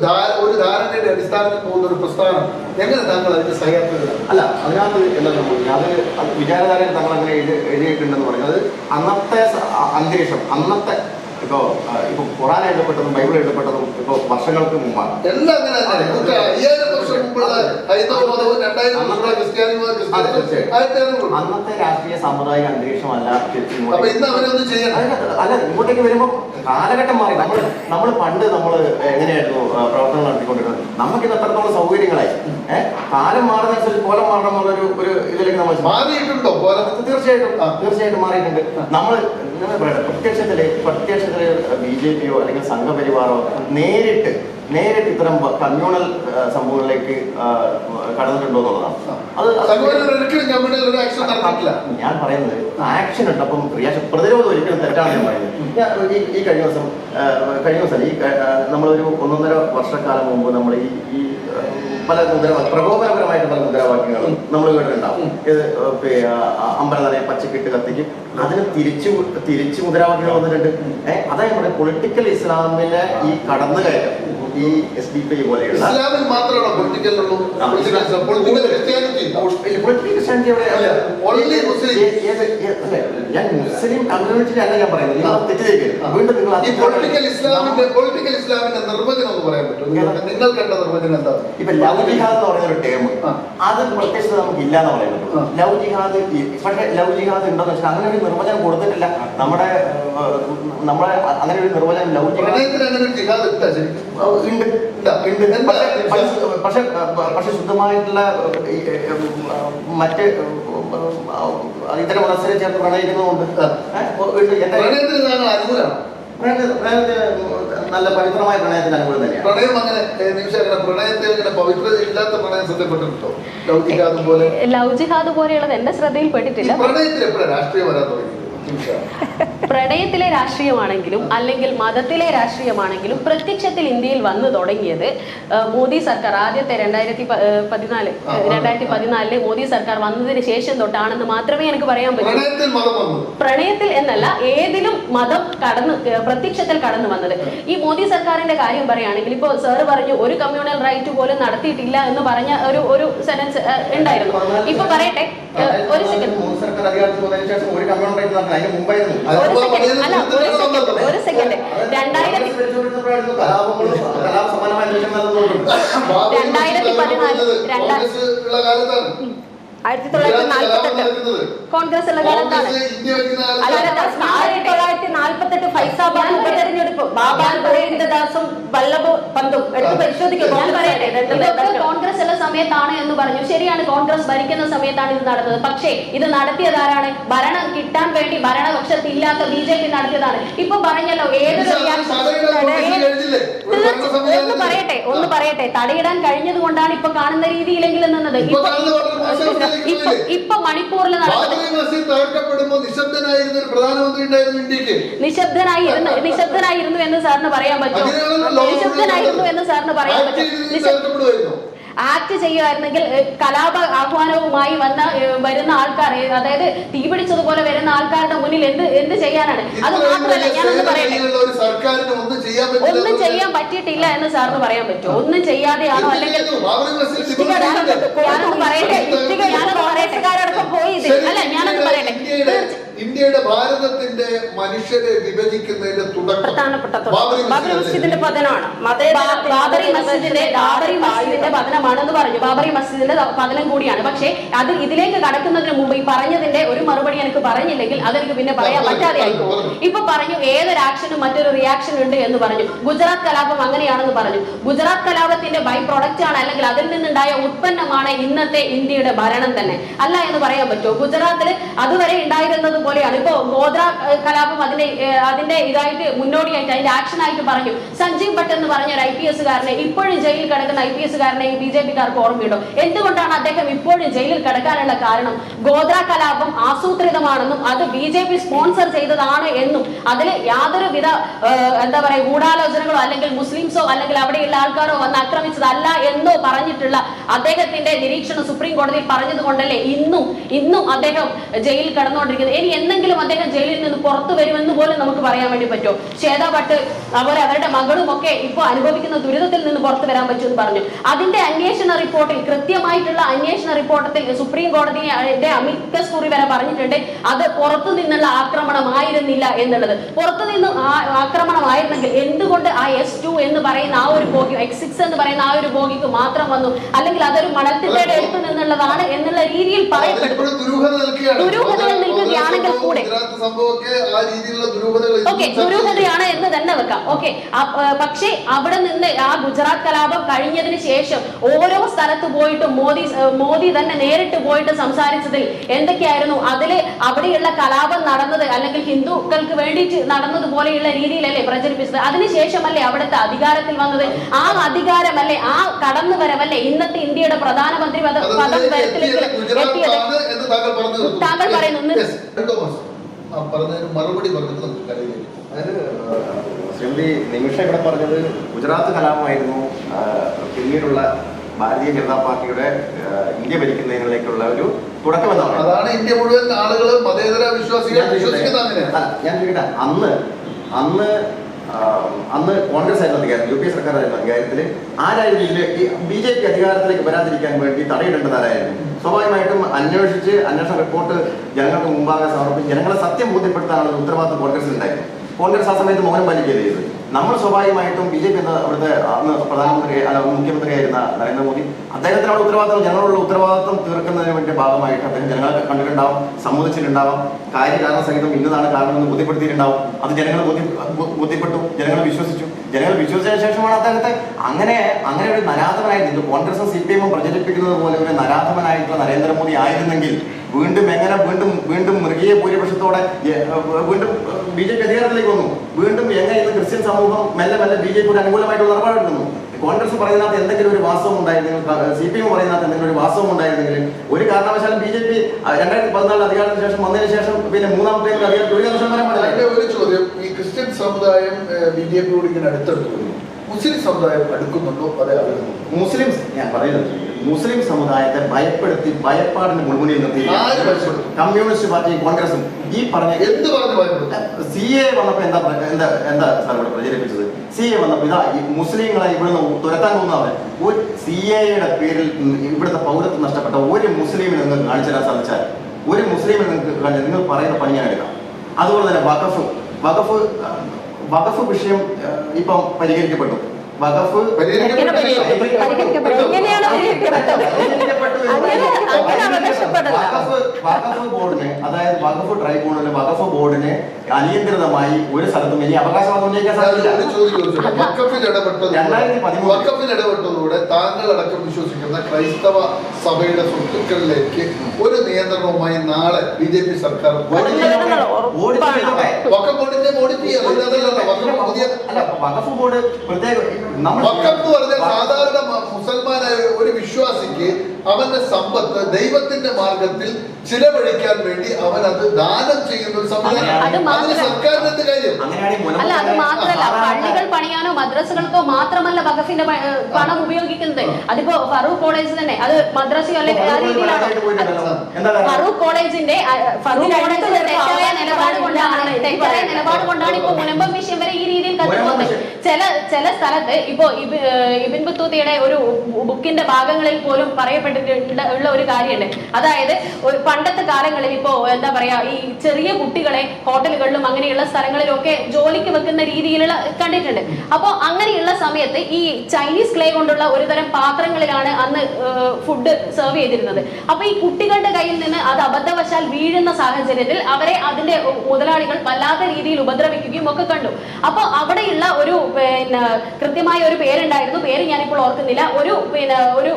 ധാരണയുടെ അടിസ്ഥാനത്തിൽ പോകുന്ന ഒരു പ്രസ്ഥാനം എങ്ങനെ താങ്കൾ അതിന്റെ സഹയാത്രികത? അല്ല, അതിനകത്ത് എന്താ സംഭവിക്കുന്നത്? അത് വിചാരധാരയിൽ താങ്കൾ അങ്ങനെ എഴുതിയിട്ടുണ്ടെന്ന് പറയുന്നത് അന്നത്തെ അന്തരീക്ഷം, അന്നത്തെ ഇപ്പൊ ഖുറാൻ എഴുതപ്പെട്ടതും ബൈബിൾ എഴുതപ്പെട്ടതും ഇപ്പൊ വർഷങ്ങൾക്ക് മുമ്പാണ്. എല്ലാം അങ്ങനെ 5000 വർഷം മുമ്പുള്ള ഹൈന്ദവ മതവും 2000 വർഷമുള്ള ക്രിസ്ത്യാനിയും അന്നത്തെ രാഷ്ട്രീയ സാമുദായിക അന്തരീക്ഷമല്ല. അപ്പൊ ഇന്ന് അവരൊന്നും ചെയ്യണം. അല്ല, ഇങ്ങോട്ടേക്ക് വരുമ്പോ കാലഘട്ടം മാറി. നമ്മൾ പണ്ട് എങ്ങനെയായിരുന്നു പ്രവർത്തനം നടത്തിക്കൊണ്ടിരുന്നത്? നമുക്കിത് എത്രത്തോളം സൗകര്യങ്ങളായി. കാലം മാറുന്നതനുസരിച്ച് കോലം മാറണം എന്നുള്ളൊരു ഇതിലേക്ക് നമ്മൾ മാറിയിട്ടുണ്ടോ? തീർച്ചയായിട്ടും മാറിയിട്ടുണ്ട്. നമ്മൾ പ്രത്യക്ഷത്തില് BJPയോ അല്ലെങ്കിൽ സംഘപരിവാറോ നേരിട്ട് ഇത്തരം കമ്മ്യൂണൽ സംഭവങ്ങളിലേക്ക് കടന്നിട്ടുണ്ടോ എന്നുള്ളതാണ്. ഞാൻ പറയുന്നത് ആക്ഷൻ ഉണ്ട്, അപ്പം റിയാക്ഷൻ, പ്രതിരോധം ഒരിക്കലും തെറ്റാണ് ഞാൻ പറയുന്നത്. ഈ കഴിഞ്ഞ ദിവസം നമ്മളൊരു 1.5 വർഷക്കാലം മുമ്പ് നമ്മൾ ഈ പല പ്രകോപനപരമായിട്ട് പല മുദ്രാവാക്യങ്ങളും നമ്മൾ കേട്ടിട്ടുണ്ടാവും. ഇത് അമ്പലനടയെ പച്ചക്കിട്ട് കത്തിക്കും, അതിന് തിരിച്ചു മുദ്രാവാക്യങ്ങൾ വന്നിട്ടുണ്ട്. അതായത് നമ്മുടെ പൊളിറ്റിക്കൽ ഇസ്ലാമിലെ ഈ കടന്നുകയറ്റം, ഈ SDP പോലെയുള്ള ഇസ്ലാമിൽ മാത്രമാണോ പൊളിറ്റിക്കൽ ഞാൻ മുസ്ലിം കമ്മ്യൂണിറ്റിയിലല്ല ഞാൻ പറയുന്നത്. തെറ്റിദ്ധരിക്കരുത്. വീണ്ടും നിങ്ങൾ പൊളിറ്റിക്കൽ ഇസ്ലാമിന്റെ നിർവചനം ഒന്ന് പറയാൻ പറ്റും? നിങ്ങൾ കണ്ട നിർവചനം എന്താ? ഇപ്പൊ ലവ് ജിഹാദ് എന്ന് പറയുന്ന ഒരു ടേം, അത് പ്രത്യക്ഷത നമുക്ക് ഇല്ല എന്ന് പറയാൻ പറ്റും. ലവ് ജിഹാദ്, പക്ഷേ ലവ് ജിഹാദ് ഉണ്ടോന്ന് വെച്ചാൽ അങ്ങനെ ഒരു നിർവചനം കൊടുത്തിട്ടില്ല. നമ്മളെ അങ്ങനെ ഒരു നിർവചനം ലവ് ജിഹാദ് പക്ഷെ ശുദ്ധമായിട്ടുള്ള മറ്റ് ഇത്തരം മത്സരം ചേർത്ത് പ്രണയിക്കുന്നതുകൊണ്ട് നല്ല പവിത്രമായ പ്രണയത്തിന് അനുകൂലം തന്നെയാണ്. പ്രണയം അങ്ങനെ പ്രണയത്തെ അങ്ങനെ പവിത്രത ഇല്ലാത്ത പ്രണയം ശ്രദ്ധപ്പെട്ടിട്ടുണ്ടോ? ലവ് ജിഹാദ് പോലെയുള്ളത് എന്റെ ശ്രദ്ധയിൽപ്പെട്ടിട്ടില്ല. പ്രണയത്തിൽ എപ്പോഴാണ് രാഷ്ട്രീയം വരാൻ തുടങ്ങി? പ്രണയത്തിലെ രാഷ്ട്രീയമാണെങ്കിലും അല്ലെങ്കിൽ മതത്തിലെ രാഷ്ട്രീയമാണെങ്കിലും പ്രത്യക്ഷത്തിൽ ഇന്ത്യയിൽ വന്നു തുടങ്ങിയത് മോദി സർക്കാർ ആദ്യത്തെ 2014 മോദി സർക്കാർ വന്നതിന് ശേഷം തൊട്ടാണെന്ന് മാത്രമേ എനിക്ക് പറയാൻ പറ്റൂ. പ്രണയത്തിൽ എന്നല്ല, ഏതിലും മതം പ്രത്യക്ഷത്തിൽ കടന്നു വന്നത്. ഈ മോദി സർക്കാരിന്റെ കാര്യം പറയുകയാണെങ്കിൽ ഇപ്പോൾ സാറ് പറഞ്ഞു ഒരു കമ്മ്യൂണൽ റൈറ്റ് പോലും നടത്തിയിട്ടില്ല എന്ന് പറഞ്ഞ ഒരു സെന്റൻസ് ഉണ്ടായിരുന്നു. ഇപ്പൊ പറയട്ടെ, ഒരു സെക്കൻഡ്, ഒരു സെക്കൻഡ്. 1948 കോൺഗ്രസ് ഉള്ള കാലത്താണ്. കോൺഗ്രസ് ഇന്ത്യ ഭരിക്കുന്ന അല്ല, കാലത്ത് 1948 ഫൈസാബാദ് ഉപതെരഞ്ഞെടുപ്പ് ബാബാ ഗോവിന്ദദാസും വല്ലഭ് പന്തും എടുത്ത് പരിശോധിക്കും. ഇതൊക്കെ കോൺഗ്രസ് ഉള്ള സമയത്താണ് എന്ന് പറഞ്ഞു. ശരിയാണ്, കോൺഗ്രസ് ഭരിക്കുന്ന സമയത്താണ് ഇത് നടന്നത്. പക്ഷേ ഇത് നടത്തിയത് ആരാണ്? ഭരണം കിട്ടാൻ വേണ്ടി ഭരണപക്ഷത്തില്ലാത്ത BJP നടത്തിയതാണ്. ഇപ്പൊ പറഞ്ഞല്ലോ ഏതൊരു ഒന്ന് പറയട്ടെ തടയിടാൻ കഴിഞ്ഞത് കൊണ്ടാണ് ഇപ്പൊ കാണുന്ന രീതിയിലെങ്കിലും നിന്നത്. ഇപ്പൊ മണിപ്പൂരിൽ നിശബ്ദനായിരുന്നു എന്ന് സാറിന് പറയാൻ പറ്റുമോ? നിശബ്ദനായിരുന്നു എന്ന് സാറിന് പറയാൻ പറ്റും. ആക്ട് ചെയ്യുമായിരുന്നെങ്കിൽ കലാപ ആഹ്വാനവുമായി വരുന്ന ആൾക്കാർ, അതായത് തീപിടിച്ചതുപോലെ വരുന്ന ആൾക്കാരുടെ മുന്നിൽ എന്ത് ചെയ്യാനാണ്? അത് മാത്രമല്ല, ഞാനൊന്ന് പറയട്ടെ, ഒന്നും ചെയ്യാൻ പറ്റിയിട്ടില്ല എന്ന് സാറിന് പറയാൻ പറ്റുമോ? ഒന്നും ചെയ്യാതെയാണോ? അല്ലെങ്കിൽ ഞാനൊന്ന് പറയട്ടെ, ഇന്ത്യയുടെ ഭാരതത്തിന്റെ മനുഷ്യരെ വിഭജിക്കുന്നതിന്റെ തുടക്കം ബാബറി മസ്ജിദിന്റെ പതനമാണ്. ബാബറി മസ്ജിദിന്റെ പതനമാണെന്ന് പറഞ്ഞു. ബാബറി മസ്ജിദിന്റെ പതനം കൂടിയാണ്. പക്ഷേ അത് ഇതിലേക്ക് കടക്കുന്നതിന് മുമ്പ് ഈ പറഞ്ഞതിന്റെ ഒരു മറുപടി എനിക്ക് പറഞ്ഞില്ലെങ്കിൽ അതെനിക്ക് പിന്നെ പറയാൻ പറ്റാതെയായി പോകും. ഇപ്പൊ പറഞ്ഞു ഏതൊരു ആക്ഷനും മറ്റൊരു റിയാക്ഷൻ ഉണ്ട് എന്ന് പറഞ്ഞു. ഗുജറാത്ത് കലാപം അങ്ങനെയാണെന്ന് പറഞ്ഞു. ഗുജറാത്ത് കലാപത്തിന്റെ ബൈ പ്രൊഡക്റ്റ് ആണ്, അല്ലെങ്കിൽ അതിൽ നിന്നുണ്ടായ ഉത്പന്നമാണ് ഇന്നത്തെ ഇന്ത്യയുടെ ഭരണം തന്നെ, അല്ല എന്ന് പറയാൻ പറ്റുമോ? ഗുജറാത്തിൽ അതുവരെ ഉണ്ടായിരുന്നത് പോലെയാണ്. ഇപ്പൊ ഗോദ്ര കലാപം അതിന്റെ ഇതായിട്ട് മുന്നോടിയായിട്ട് അതിന്റെ ആക്ഷൻ ആയിട്ട് പറഞ്ഞു. സഞ്ജീവ് ഭട്ട് എന്ന് പറഞ്ഞ ഒരു IPS കാരനെ, ഇപ്പോഴും ജയിലിൽ കിടക്കുന്ന IPS കാരനെ ഈ BJP-കാർക്ക് ഓർമ്മയുണ്ടോ? എന്തുകൊണ്ടാണ് അദ്ദേഹം ഇപ്പോഴും ജയിലിൽ കിടക്കാനുള്ള കാരണം? ഗോദ്ര കലാപം ആസൂത്രിതമാണെന്നും അത് BJP സ്പോൺസർ ചെയ്തതാണ് എന്നും അതിൽ യാതൊരുവിധ എന്താ പറയുക ഗൂഢാലോചനകളോ അല്ലെങ്കിൽ മുസ്ലിംസോ അല്ലെങ്കിൽ അവിടെയുള്ള ആൾക്കാരോ വന്ന് ആക്രമിച്ചതല്ല എന്നോ പറഞ്ഞിട്ടുള്ള അദ്ദേഹത്തിന്റെ നിരീക്ഷണം സുപ്രീം കോടതിയിൽ പറഞ്ഞത് കൊണ്ടല്ലേ ഇന്നും അദ്ദേഹം ജയിലിൽ കടന്നുകൊണ്ടിരിക്കുന്നത്. ഇനി എന്തെങ്കിലും അദ്ദേഹം ജയിലിൽ നിന്ന് പുറത്തു വരുമെന്ന് പോലും നമുക്ക് പറയാൻ വേണ്ടി പറ്റുമോ? ശ്വേത ഭട്ട് അതുപോലെ അവരുടെ മകളും ഒക്കെ ഇപ്പോൾ അനുഭവിക്കുന്ന ദുരിതത്തിൽ നിന്ന് പുറത്തു വരാൻ പറ്റുമെന്ന് പറഞ്ഞു. അതിന്റെ അന്വേഷണ റിപ്പോർട്ടിൽ, കൃത്യമായിട്ടുള്ള അന്വേഷണ റിപ്പോർട്ടിൽ സുപ്രീം കോടതിയുടെ അമിക്കസ് കുറി വരെ പറഞ്ഞിട്ടുണ്ട് അത് പുറത്തു നിന്നുള്ള ആക്രമണമായിരുന്നില്ല എന്നുള്ളത്. പുറത്തുനിന്ന് ആക്രമണമായിരുന്നെങ്കിൽ എന്തുകൊണ്ട് ആ S2 എന്ന് പറയുന്ന ആ ഒരു ബോഗി, X6 എന്ന് പറയുന്ന ആ ഒരു ബോഗിക്ക് മാത്രം വന്നു? അല്ലെങ്കിൽ അതൊരു മണൽത്തിട്ടയുടെ അടുത്ത് നിന്നുള്ളതാണ് എന്നുള്ള രീതിയിൽ പറയപ്പെടുന്നു. ദുരൂഹതകൾ നിൽക്കുകയാണെങ്കിൽ കൂടെ ദുരൂഹതയാണ് എന്ന് തന്നെ വെക്കാം. ഓക്കെ, പക്ഷേ അവിടെ നിന്ന് ആ ഗുജറാത്ത് കലാപം കഴിഞ്ഞതിന് ശേഷം ഓരോ സ്ഥലത്ത് പോയിട്ടും മോദി തന്നെ നേരിട്ട് പോയിട്ട് സംസാരിച്ചതിൽ എന്തൊക്കെയായിരുന്നു? അതില് അവിടെയുള്ള കലാപം നടന്നത് അല്ലെങ്കിൽ ഹിന്ദുക്കൾക്ക് വേണ്ടിയിട്ട് നടന്നതുപോലെയുള്ള രീതിയിലല്ലേ പ്രചരിപ്പിച്ചത്? അതിനുശേഷമല്ലേ അവിടുത്തെ അധികാരത്തിൽ വന്നത്? ആ അധികാരമല്ലേ, ആ കടന്നുവരവല്ലേ ഇന്നത്തെ ഇന്ത്യയുടെ പ്രധാനമന്ത്രി പദം വരത്തിലേക്ക് എത്തിയത്? താങ്കൾ പറയുന്നു മറുപടി പറഞ്ഞത് നമുക്ക് കലയിലേക്ക്. അതായത് ശ്രീമതി നിമിഷ ഇവിടെ പറഞ്ഞത് ഗുജറാത്ത് കലാപമായിരുന്നു പിന്നീടുള്ള ഭാരതീയ ജനതാ പാർട്ടിയുടെ ഇന്ത്യ ഭരിക്കുന്നതിലേക്കുള്ള ഒരു തുടക്കം എന്നാണ്. അതാണ് ഇന്ത്യ മുഴുവൻ ആളുകൾ മതേതര വിശ്വാസികൾ വിശ്വസിക്കുന്ന. ഞാൻ ചോദിക്കട്ടെ, അന്ന് കോൺഗ്രസ് ആയിരുന്നു അധികാരം, UPA സർക്കാരായിരുന്നു അധികാരത്തിൽ. ആരായിരുന്നു ഇതിൽ BJP അധികാരത്തിലേക്ക് വരാതിരിക്കാൻ വേണ്ടി തടയിടേണ്ടത് ആരായിരുന്നു? സ്വാഭാവികമായിട്ടും അന്വേഷണ റിപ്പോർട്ട് ജനങ്ങൾക്ക് മുമ്പാകെ സമർപ്പിച്ച് ജനങ്ങളെ സത്യം ബോധ്യപ്പെടുത്താനുള്ള ഉത്തരവാദിത്വം കോൺഗ്രസിൽ ഉണ്ടായിരുന്നു. കോൺഗ്രസ് ആ സമയത്ത് മൗനം പാലിക്കുകയാണ് ചെയ്തത്. നമ്മൾ സ്വാഭാവികമായിട്ടും BJP എന്ന അവിടുത്തെ അന്ന് മുഖ്യമന്ത്രിയായിരുന്ന നരേന്ദ്രമോദി, അദ്ദേഹത്തിനുള്ള ഉത്തരവാദിത്വം, ജനങ്ങളുള്ള ഉത്തരവാദിത്വം തീർക്കുന്നതിന് വേണ്ടി ഭാഗമായിട്ട് അദ്ദേഹം ജനങ്ങളെ കണ്ടിട്ടുണ്ടാവും, സമ്മതിച്ചിട്ടുണ്ടാവാം, കാര്യകാരണ സഹിതം ഇന്നതാണ് കാരണമെന്ന് ബോധ്യപ്പെടുത്തിയിട്ടുണ്ടാവും. അത് ജനങ്ങൾ ബോധ്യപ്പെട്ടു, ജനങ്ങൾ വിശ്വസിച്ചു. ജനങ്ങൾ വിശ്വസിച്ചതിന് ശേഷമാണ് അദ്ദേഹത്തെ അങ്ങനെ ഒരു നരാധമനായിട്ട് കോൺഗ്രസും CPM പ്രചരിപ്പിക്കുന്നത് പോലെ ഒരു നരാധമനായിട്ടുള്ള നരേന്ദ്രമോദി ആയിരുന്നെങ്കിൽ വീണ്ടും മൃഗീയ ഭൂരിപക്ഷത്തോടെ വീണ്ടും BJP അധികാരത്തിലേക്ക് വന്നു. വീണ്ടും ഇന്ന് ക്രിസ്ത്യൻ സമൂഹം മെല്ലെ BJPയുടെ അനുകൂലമായിട്ടുള്ള നിലപാടെടുക്കുന്നു. കോൺഗ്രസ് പറയുന്നതിനകത്ത് എന്തെങ്കിലും ഒരു വാസ്തവം ഉണ്ടായിരുന്നെങ്കിൽ, CPM പറയുന്നതിനകത്ത് എന്തെങ്കിലും ഒരു വാസ്തവം ഉണ്ടായിരുന്നെങ്കിൽ ഒരു കാരണവശാലും BJP 2014 അധികാരത്തിന് ശേഷം വന്നതിന് ശേഷം പിന്നെ മൂന്നാമത്തെ അധികാരത്തിൽ ഒരു വർഷം വരാൻ പാടില്ല. ഒരു ചോദ്യം, ഈ ക്രിസ്ത്യൻ സമുദായം BJPയോട് ഇങ്ങനെ അടുത്തെടുത്തു വരുന്നു, മുസ്ലിം സമുദായം അടുക്കുന്നുണ്ടോ? അതെ, ഞാൻ പറയുന്നത് മുസ്ലിം സമുദായത്തെ ഭയപ്പാടിന് മുൾമുനിൽ നിർത്തി കമ്മ്യൂണിസ്റ്റ് പാർട്ടിയും കോൺഗ്രസും ഈ പറഞ്ഞ എന്ത് പറഞ്ഞു CA വന്നപ്പോ എന്താ സാർ ഇവിടെ പ്രചരിപ്പിച്ചത്? CA വന്നപ്പോ ഇതാ മുസ്ലിങ്ങളെ ഇവിടുന്ന് തുരത്താൻ പോകുന്നവർ ഒരു CAയുടെ പേരിൽ ഇവിടുത്തെ പൗരത്വം നഷ്ടപ്പെട്ട ഒരു മുസ്ലിമിനെ നിങ്ങൾക്ക് കാണിച്ചു തരാൻ സാധിച്ചാൽ, ഒരു മുസ്ലിമിനെ നിങ്ങൾക്ക് നിങ്ങൾ പറയുന്ന പണി ഞാൻ എടുക്കാം. അതുപോലെ തന്നെ വഖഫ് വിഷയം ഇപ്പം പരിഹരിക്കപ്പെട്ടു. വഖഫ് എങ്ങനെയാണ് പരിഹരിക്കപ്പെട്ടത്? വഖഫ് ബോർഡിന്, അതായത് വഖഫ് ട്രൈബ്യൂണലിന്, വഖഫ് ബോർഡിന് അനിയന്ത്രിതമായി ഒരു സ്ഥലത്തും ഇനി അവകാശവാദം ഉന്നയിക്കാൻ സാധിക്കില്ല. വഖഫിൽ ഇടപെട്ടതോടെ താങ്കൾ അടക്കം വിശ്വസിക്കുന്ന ക്രൈസ്തവ സഭയുടെ സ്വത്തുക്കളിലേക്ക് ഒരു നിയന്ത്രണവുമായി നാളെ BJP സർക്കാർ വഖഫ് ബോർഡിന്റെ വഖഫ് ബോർഡ് പ്രത്യേക വഖഫ് പറഞ്ഞാൽ സാധാരണ മുസൽമാനായ ഒരു വിശ്വാസിക്ക് അവന്റെ സമ്പത്ത് ദൈവത്തിന്റെ മാർഗത്തിൽ ചിലവഴിക്കാൻ വേണ്ടി അവൻ അത് ദാനം ചെയ്യുന്ന ഒരു സംവിധാനം. അതിന് സർക്കാരിന്റെ എന്ത് കാര്യം? അല്ല, അത് മാത്രമല്ല, പള്ളികൾ പണിയാനോ മദ്രസകൾക്കോ മാത്രമല്ല വഖഫിന്റെ പണം ഉപയോഗിക്കുന്നത്. അതിപ്പോ ഫറൂഖ് കോളേജ് തന്നെ, അത് മദ്രസയോ അല്ലെങ്കിൽ ആ രീതിയിലാണോ? ഫറൂഖ് കോളേജിന്റെ തെറ്റായ നിലപാട് കൊണ്ടാണ് ഇപ്പൊ മുനമ്പം വിഷയം വരെ ഈ രീതിയിൽ കത്തുന്നത്. ചില സ്ഥലത്ത് ഇപ്പോ ഇബിൻ ബത്തൂത്തയുടെ ഒരു ബുക്കിന്റെ ഭാഗങ്ങളിൽ പോലും പറയപ്പെട്ടിട്ടുള്ള ഒരു കാര്യമുണ്ട്. അതായത് പണ്ടത്തെ കാലങ്ങളിൽ ഇപ്പോ എന്താ പറയാ, ഈ ചെറിയ കുട്ടികളെ ഹോട്ടലുകളിലും അങ്ങനെയുള്ള സ്ഥലങ്ങളിലൊക്കെ ജോലിക്ക് വെക്കുന്ന രീതിയിലുള്ള കണ്ടിട്ടുണ്ട്. അപ്പോൾ അങ്ങനെയുള്ള സമയത്ത് ഈ ചൈനീസ് ക്ലേ കൊണ്ടുള്ള ഒരു തരം പാത്രങ്ങളിലാണ് അന്ന് ഫുഡ് സെർവ് ചെയ്തിരുന്നത്. അപ്പൊ ഈ കുട്ടികളുടെ കയ്യിൽ നിന്ന് അത് അബദ്ധവശാൽ വീഴുന്ന സാഹചര്യത്തിൽ അവരെ അതിന്റെ മുതലാളികൾ വല്ലാത്ത രീതിയിൽ ഉപദ്രവിക്കുകയും ഒക്കെ കണ്ടു. അപ്പൊ അവിടെയുള്ള ഒരു കൃത്യമായ ഒരു പേരുണ്ടായിരുന്നു, പേര് ഞാനിപ്പോൾ ഓർക്കുന്നില്ല. ഒരു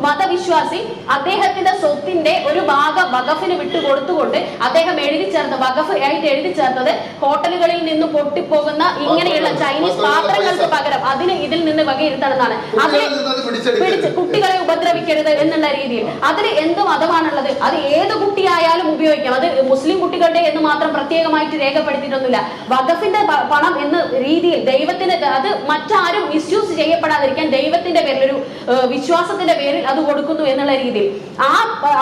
മതവിശ്വാസി അദ്ദേഹത്തിന്റെ സ്വത്തിന്റെ ഒരു ഭാഗം വഖഫിന് വിട്ടുകൊടുത്തുകൊണ്ട് അദ്ദേഹം എഴുതി ചേർത്ത, വഖഫ് ആയിട്ട് എഴുതി ചേർത്തത് ഹോട്ടലുകളിൽ നിന്ന് പൊട്ടിപ്പോകുന്ന ഇങ്ങനെയുള്ള ചൈനീസ് പാത്രങ്ങൾക്ക് പകരം അതിന് ഇതിൽ നിന്ന് വകയിരുത്തണമെന്നാണ്. അതിന് പിടിച്ച് കുട്ടികളെ ഉപദ്രവിക്കരുത് എന്നുള്ള രീതിയിൽ. അതിന് എന്ത് മതമാണുള്ളത്? അത് ഏത് കുട്ടിയായാലും ഉപയോഗിക്കാം. അത് മുസ്ലിം കുട്ടികളുടെ എന്ന് മാത്രം പ്രത്യേകമായിട്ട് രേഖപ്പെടുത്തിയിട്ടൊന്നുമില്ല. വഖഫിന്റെ പണം എന്ന രീതിയിൽ ദൈവത്തിന്, അത് മറ്റാരും മിസ്യൂസ് ചെയ്യപ്പെടാതിരിക്കാൻ ദൈവത്തിന്റെ പേരിൽ, ഒരു വിശ്വാസത്തിന്റെ പേരിൽ അത് കൊടുക്കുന്നു എന്നുള്ള രീതിയിൽ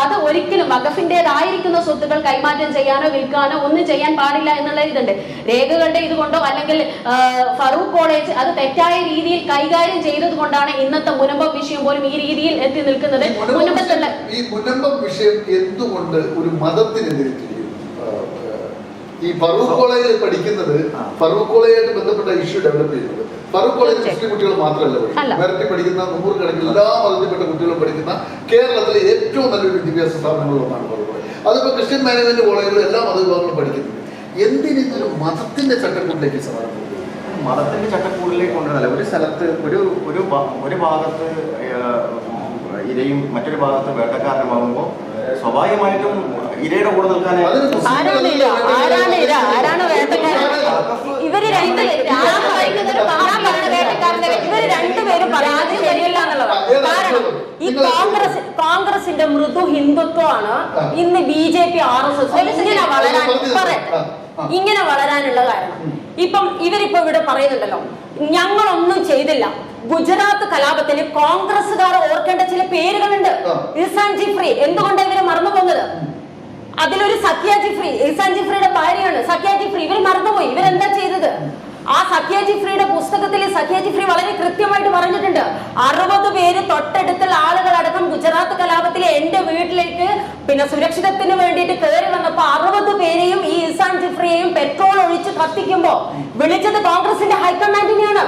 അത് ഒരിക്കലും വഖഫിന്റേതായിരിക്കുന്ന സ്വത്തുക്കൾ കൈമാറ്റം ചെയ്യാനോ വിൽക്കാനോ ഒന്നും ചെയ്യാൻ പാടില്ല എന്നുള്ള ഇതുണ്ട്. രേഖകളുടെ ഇതുകൊണ്ടോ അല്ലെങ്കിൽ ഫറൂഖ് കോളേജ് അത് തെറ്റായ രീതിയിൽ കൈകാര്യം ചെയ്തത് കൊണ്ടാണ് ഇന്നത്തെ മുനമ്പം വിഷയം പോലും ഈ രീതിയിൽ എത്തി നിൽക്കുന്നത്. മുനമ്പത്തുള്ള ഈ മുനമ്പം വിഷയം എന്തുകൊണ്ട് ഒരു മതത്തിനെതിരെ ഈ ഫറൂഖ് കോളേജിൽ പഠിക്കുന്നത്, ഫറൂഖ് കോളേജായിട്ട് ബന്ധപ്പെട്ട ഇഷ്യൂ ഡെവലപ്പ് ചെയ്യുന്നത് ഫറൂഖ് കോളേജിൽ മുസ്ലിം കുട്ടികൾ മാത്രമല്ല വേറെ പഠിക്കുന്ന 100 കണക്കിന് എല്ലാ മതത്തിൽപ്പെട്ട കുട്ടികളും പഠിക്കുന്ന കേരളത്തിലെ ഏറ്റവും നല്ലൊരു വിദ്യാഭ്യാസ സ്ഥാപനങ്ങളിൽ ഒന്നാണ് ഫറൂഖ് കോളേജ്. അതിപ്പോ ക്രിസ്ത്യൻ മാനേജ്മെന്റ് കോളേജുകൾ എല്ലാ മതവിഭാഗങ്ങളും പഠിക്കുന്നുണ്ട്. എന്തിനൊരു മതത്തിന്റെ ചട്ടക്കൂട്ടിലേക്ക് സമാധാനം? മതത്തിന്റെ ചട്ടക്കൂടിലേക്ക് കൊണ്ടുവരല്ല. ഒരു സ്ഥലത്ത് ഒരു ഭാഗത്ത് ഇരയും മറ്റൊരു ഭാഗത്ത് വേട്ടക്കാരനുമാകുമ്പോൾ സ്വാഭാവികമായിട്ടും ഇരയുടെ കൂടെ നിൽക്കാനേ ഇവര് രണ്ടുപേരും പറയാതെ ശരിയല്ല എന്നുള്ളതാണ്. കാരണം ഈ കോൺഗ്രസിന്റെ മൃദു ഹിന്ദുത്വമാണ് ഇന്ന് BJP RSS ഇങ്ങനെ വളരാനുള്ള കാരണം. ഇപ്പം ഇവരിപ്പോ ഇവിടെ പറയുന്നുണ്ടല്ലോ, ഞങ്ങളൊന്നും ചെയ്തില്ല. ഗുജറാത്ത് കലാപത്തിന് കോൺഗ്രസ്സുകാർ ഓർക്കേണ്ട ചില പേരുകളുണ്ട്. ഇർസാൻ ജിഫ്രി, എന്തുകൊണ്ട് ഇവര് മറന്നു പോകുന്നത്? അതിലൊരു സഖ്യ ജിഫ്രി, ഇർസാൻ ജിഫ്രിയുടെ ഭാര്യയാണ് സഖ്യ ജിഫ്രി. ഇവർ മറന്നുപോയി. ഇവരെന്താ ചെയ്തത്? ആ സഖ്യ ജിഫ്രിയുടെ പുസ്തകത്തിൽ സഖ്യ ജിഫ്രി വളരെ കൃത്യമായിട്ട് പറഞ്ഞിട്ടുണ്ട്. 60 പേര് തൊട്ടടുത്തുള്ള ആളുകളടക്കം ഗുജറാത്ത് കലാപത്തിൽ എന്റെ വീട്ടിലേക്ക് സുരക്ഷിതത്തിന് വേണ്ടിയിട്ട് കയറി വന്നപ്പോ 60 പേരെയും ഈ ഇർസാൻ ജിഫ്രിയെയും പെട്രോൾ ഒഴിച്ച് കത്തിക്കുമ്പോ വിളിച്ചത് കോൺഗ്രസിന്റെ ഹൈക്കമാൻഡിനെയാണ്.